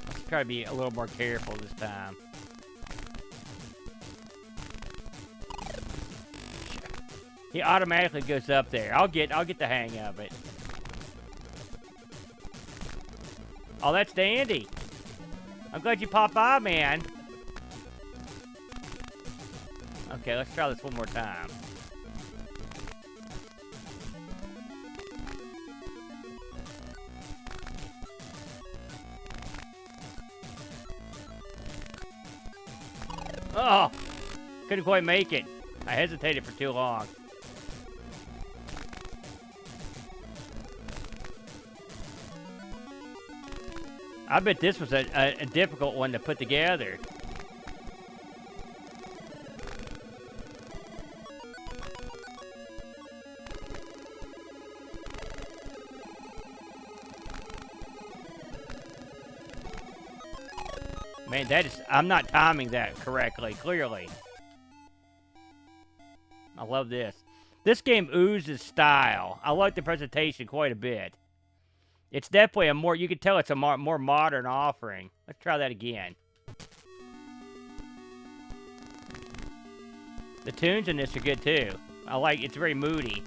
Let's try to be a little more careful this time. He automatically goes up there. I'll get the hang of it. Oh, that's dandy. I'm glad you popped by, man. Okay, let's try this one more time. Oh, couldn't quite make it. I hesitated for too long. I bet this was a difficult one to put together. Man, I'm not timing that correctly, clearly. I love this. This game oozes style. I like the presentation quite a bit. It's definitely a more, you can tell it's a more modern offering. Let's try that again. The tunes in this are good too. I like, it's very moody.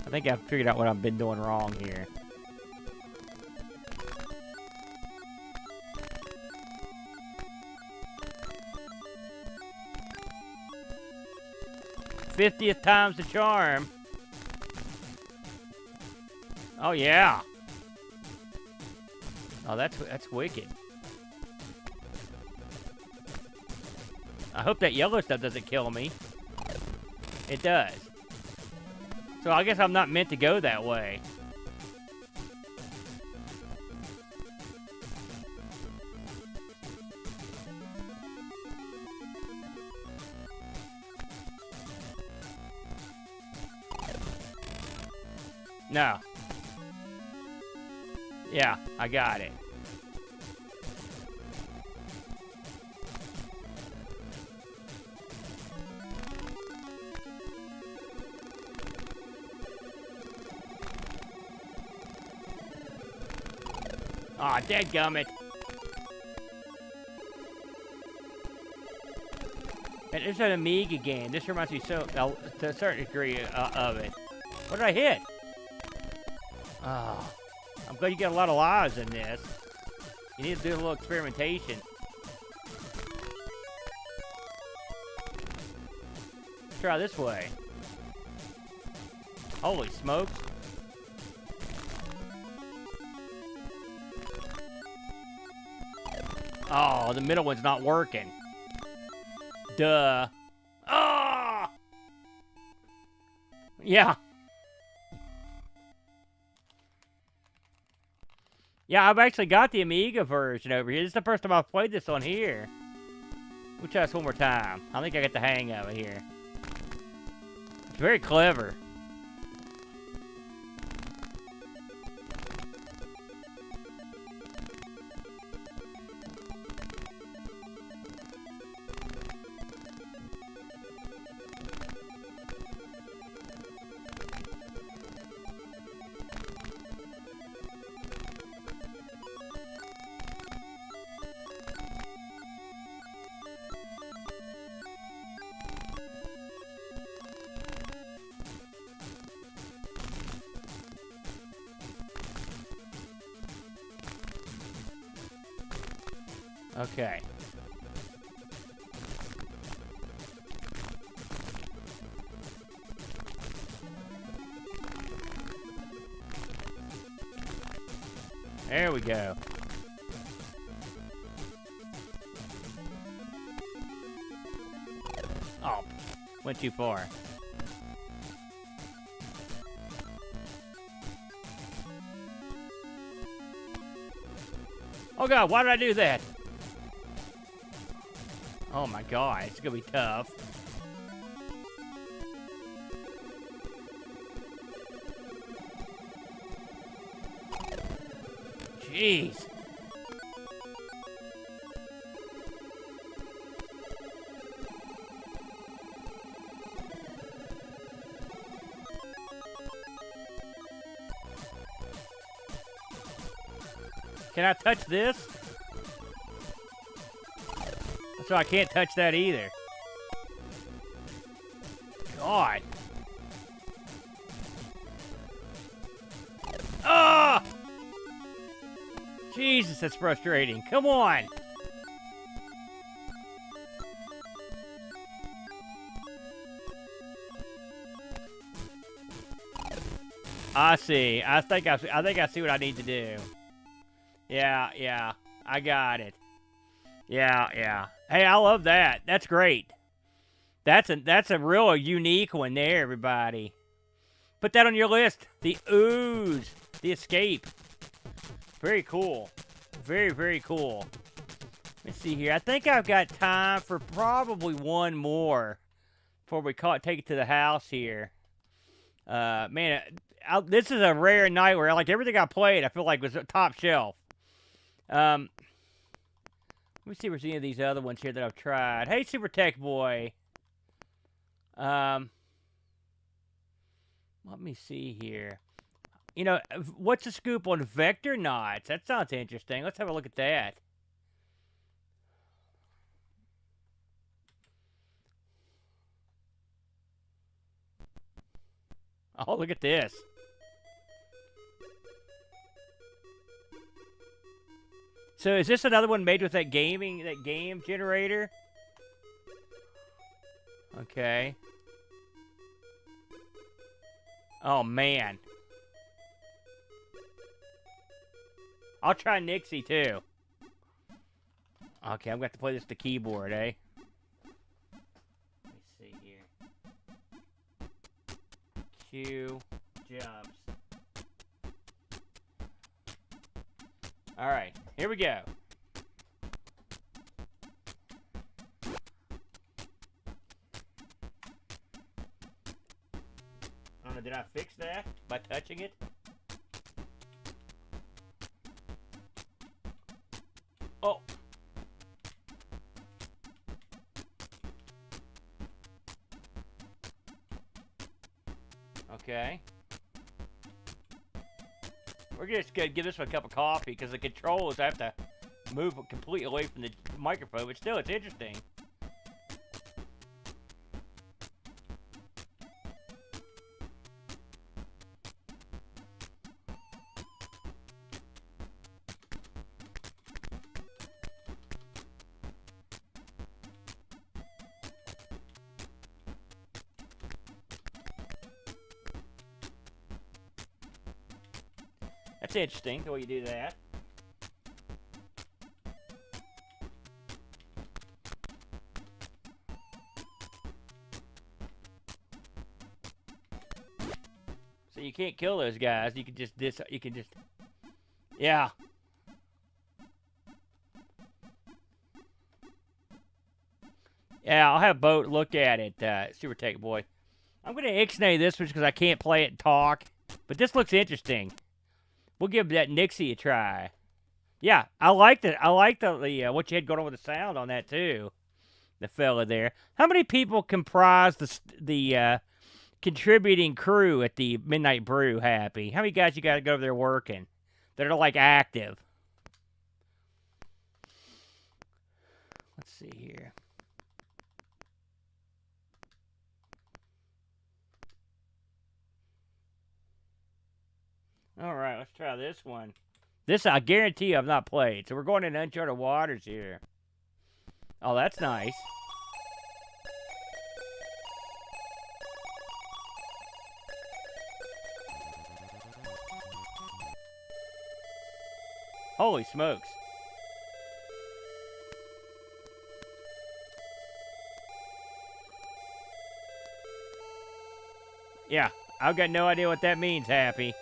I think I've figured out what I've been doing wrong here. '50th time's the charm. Oh yeah. Oh, that's wicked. I hope that yellow stuff doesn't kill me. It does. So I guess I'm not meant to go that way. No. Yeah, I got it. Aw, dadgummit. And it's an Amiga game. This reminds me to a certain degree of it. What did I hit? Oh, I'm glad you get a lot of lives in this. You need to do a little experimentation. Try this way. Holy smokes. Oh, the middle one's not working. Duh. Ah! Yeah. Yeah, I've actually got the Amiga version over here. This is the first time I've played this on here. We'll try this one more time. I think I got the hang of it here. It's very clever. Okay. There we go. Oh, went too far. Oh God, why did I do that? Oh my God, it's gonna be tough. Jeez. Can I touch this? So I can't touch that either. God. Ah! Jesus, that's frustrating. Come on. I see. I think I see what I need to do. Yeah. I got it. Yeah. Hey, I love that. That's great. That's a real unique one there, everybody. Put that on your list. The OOZE, the Escape. Very cool. Very cool. Let's see here. I think I've got time for probably one more before we take it to the house here. Man, this is a rare night where like everything I played, I feel like was top shelf. Let me see if there's any of these other ones here that I've tried. Hey, Super Tech Boy. Let me see here. You know, what's the scoop on Vectornauts? That sounds interesting. Let's have a look at that. Oh, look at this. So is this another one made with that game generator? Okay. Oh, man. I'll try Nixy, too. Okay, I'm going to have to play this to keyboard, eh? Let me see here. Q jumps. Alright, here we go. I don't know, did I fix that by touching it? Oh. Okay. We're just going to give this one a cup of coffee because the controls, I have to move it completely away from the microphone, but still, it's interesting. that's interesting, the way you do that. So you can't kill those guys. You can just yeah. Yeah, I'll have Boat look at it, Super Tech Boy. I'm going to ixnay this one because I can't play it and talk. But this looks interesting. We'll give that Nixy a try. Yeah, I liked it. I like the what you had going on with the sound on that, too. The fella there. How many people comprise the contributing crew at the Midnight Brew, Happy? How many guys you got to go over there working that are, like, active? Let's see here. All right, let's try this one. This, I guarantee I've not played. So we're going into uncharted waters here. Oh, that's nice. Holy smokes. Yeah, I've got no idea what that means, Happy.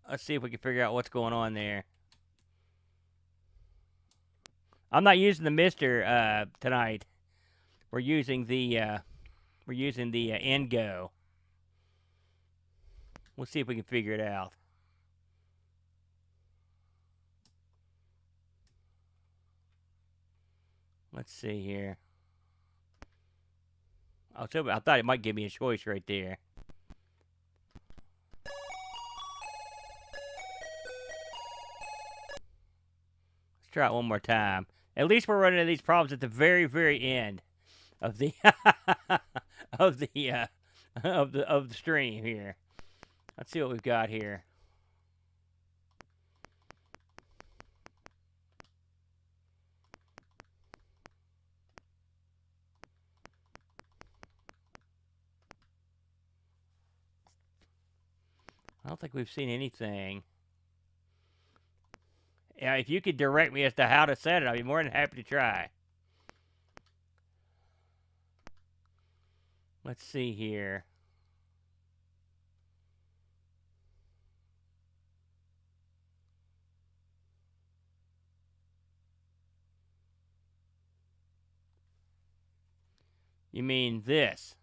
Let's see if we can figure out what's going on there. I'm not using the Mister tonight. We're using the Ngo. We'll see if we can figure it out. Let's see here. I thought it might give me a choice right there. Let's try it one more time. At least we're running into these problems at the very, very end of the of the stream here. Let's see what we've got here. I don't think we've seen anything. Yeah, if you could direct me as to how to set it, I'd be more than happy to try. Let's see here. You mean this?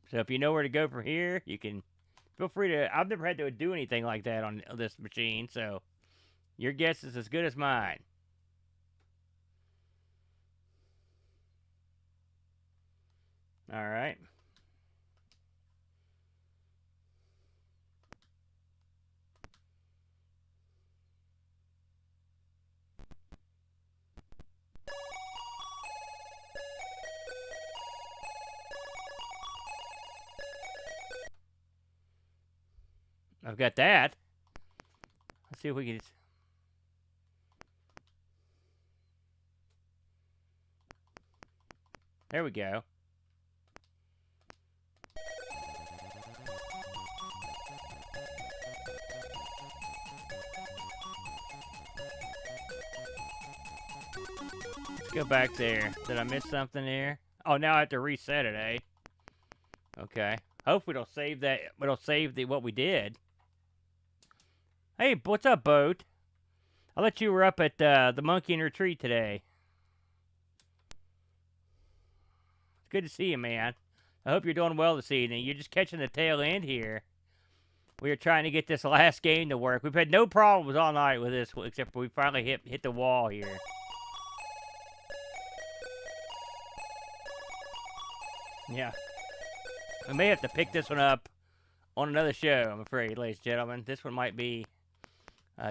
So if you know where to go from here, you can feel free to. I've never had to do anything like that on this machine, so your guess is as good as mine. All right. I've got that. Let's see if we can. There we go. Let's go back there. Did I miss something there? Oh, now I have to reset it, eh? Okay. Hopefully it'll save that. It'll save what we did. Hey, what's up, Boat? I thought you were up at the Monkey in Retreat today. It's good to see you, man. I hope you're doing well this evening. You're just catching the tail end here. We are trying to get this last game to work. We've had no problems all night with this, except for we finally hit the wall here. Yeah. We may have to pick this one up on another show, I'm afraid, ladies and gentlemen. This one might be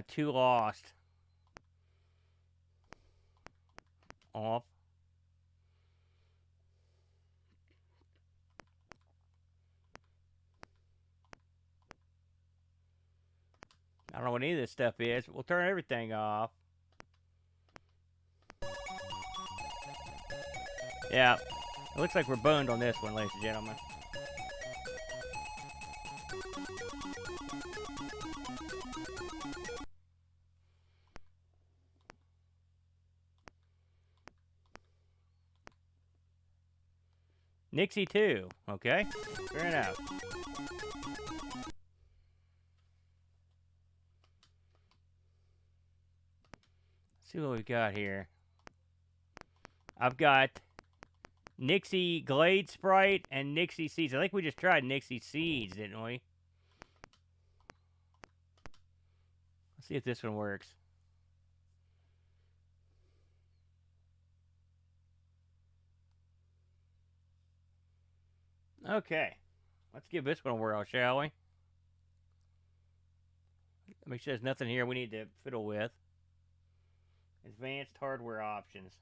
too lost. Off. I don't know what any of this stuff is. We'll turn everything off. Yeah. It looks like we're boned on this one, ladies and gentlemen. Nixy 2. Okay. Fair enough. Let's see what we've got here. I've got Nixy Glade Sprite and Nixy Seeds. I think we just tried Nixy Seeds, didn't we? Let's see if this one works. Okay. Let's give this one a whirl, shall we? Make sure there's nothing here we need to fiddle with. Advanced hardware options.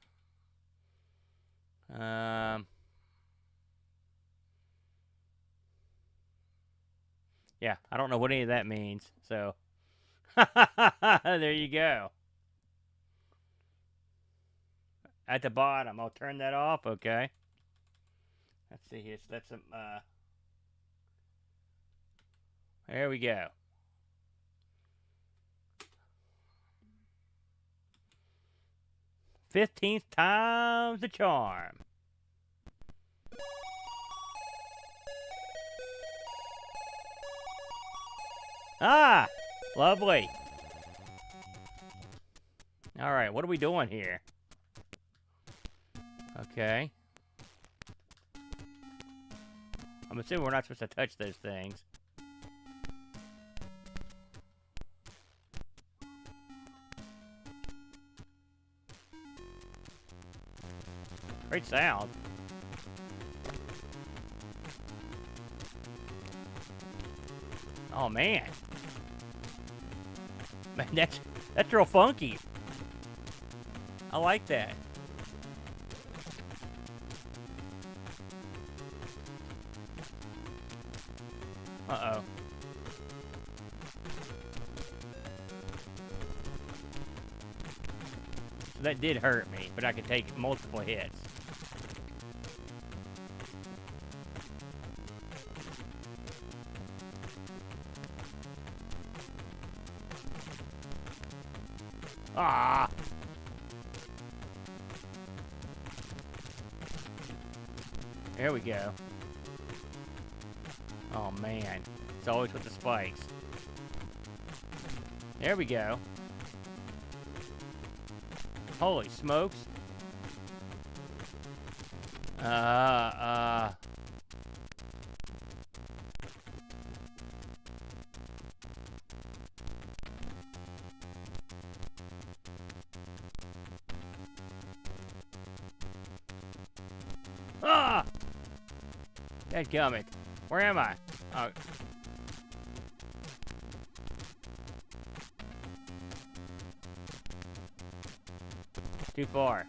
Yeah, I don't know what any of that means, so. There you go. At the bottom, I'll turn that off, okay. Let's see here, so that's some, there we go. $15th time's the charm. Ah, lovely. All right, what are we doing here? Okay. I'm assuming we're not supposed to touch those things. Great sound. Oh man. Man, that's real funky. I like that. Uh-oh. So that did hurt me, but I could take multiple hits. Ah! There we go. Oh man, it's always with the spikes. There we go. Holy smokes. Ah! Dadgummit. Where am I? Oh. Too far.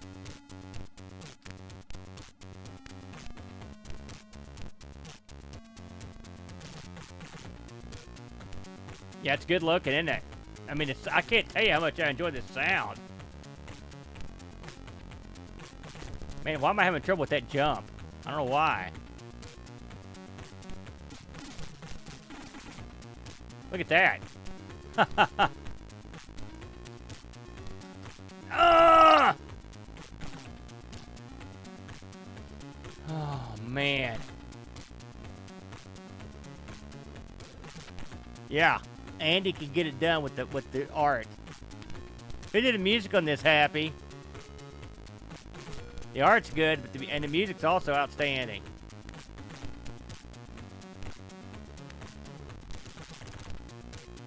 Yeah, it's good looking, isn't it? I mean, I can't tell you how much I enjoy this sound. Man, why am I having trouble with that jump? I don't know why. Look at that. Ah! Oh, man. Yeah, Andy could get it done with the art. Who did the music on this, Happy? The art's good, but the music's also outstanding.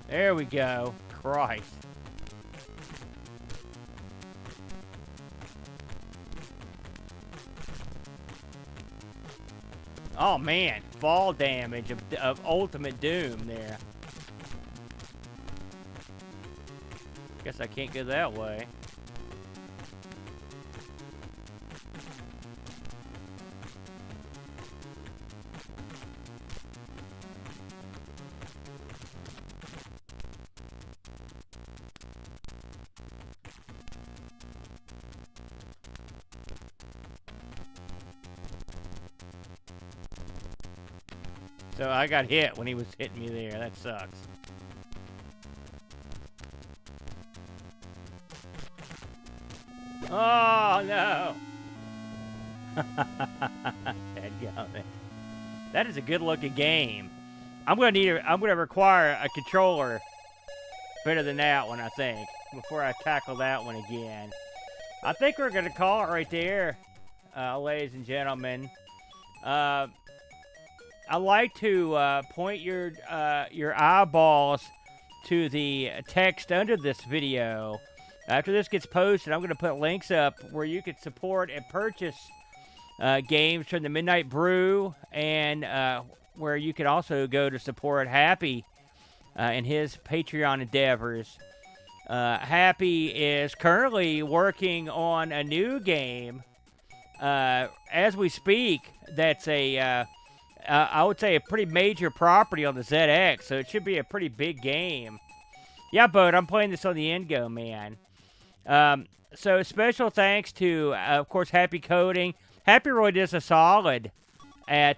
There we go. Christ. Oh man, fall damage of ultimate doom there. Guess I can't go that way. So I got hit when he was hitting me there. That sucks. Oh, no. That is a good-looking game. I'm gonna require a controller better than that one, I think, before I tackle that one again. I think we're gonna call it right there, ladies and gentlemen. I like to point your eyeballs to the text under this video. After this gets posted, I'm going to put links up where you can support and purchase games from the Midnight Brew, and where you can also go to support Happy in his Patreon endeavors. Happy is currently working on a new game as we speak. That's I would say a pretty major property on the ZX, so it should be a pretty big game. Yeah, Bud, I'm playing this on the Ingo, man. So special thanks to, of course, Happy Coding. Happy really does a solid at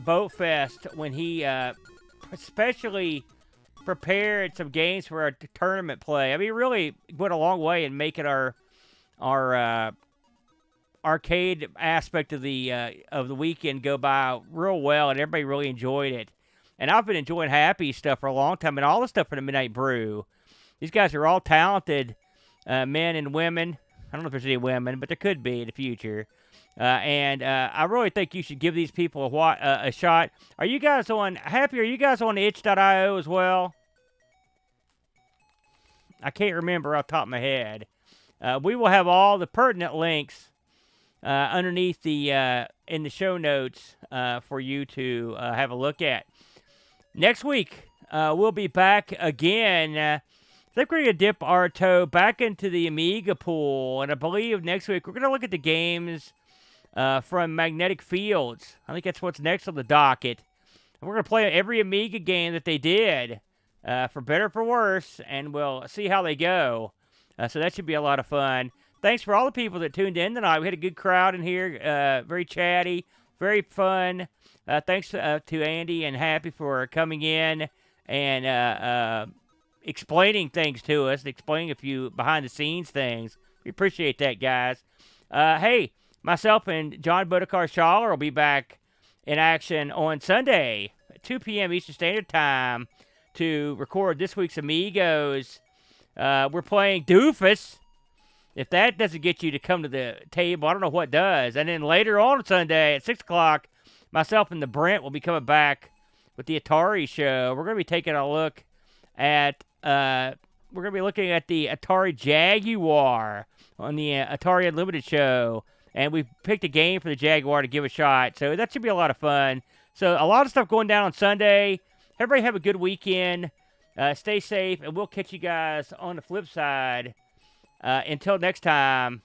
Boat Fest when he especially prepared some games for our tournament play. I mean, he really went a long way in making our arcade aspect of the weekend go by real well, and everybody really enjoyed it. And I've been enjoying Happy stuff for a long time, and all the stuff for the Midnight Brew. These guys are all talented men and women. I don't know if there's any women, but there could be in the future. And I really think you should give these people a shot. Are you guys on Happy? Are you guys on itch.io as well? I can't remember off the top of my head. We will have all the pertinent links underneath the in the show notes for you to have a look at. Next week, we'll be back again. I think we're going to dip our toe back into the Amiga pool, and I believe next week we're going to look at the games from Magnetic Fields. I think that's what's next on the docket. And we're going to play every Amiga game that they did, for better or for worse, and we'll see how they go. So that should be a lot of fun. Thanks for all the people that tuned in tonight. We had a good crowd in here, very chatty, very fun. Thanks to Andy and Happy for coming in and explaining things to us, explaining a few behind-the-scenes things. We appreciate that, guys. Hey, myself and John Bodekar-Schaller will be back in action on Sunday at 2 p.m. Eastern Standard Time to record this week's Amigos. We're playing Doofus. If that doesn't get you to come to the table, I don't know what does. And then later on Sunday at 6 o'clock, myself and the Brent will be coming back with the Atari show. We're going to be taking a look at, we're going to be looking at the Atari Jaguar on the Atari Unlimited show. And we picked a game for the Jaguar to give a shot. So that should be a lot of fun. So a lot of stuff going down on Sunday. Everybody have a good weekend. Stay safe, and we'll catch you guys on the flip side. Until next time,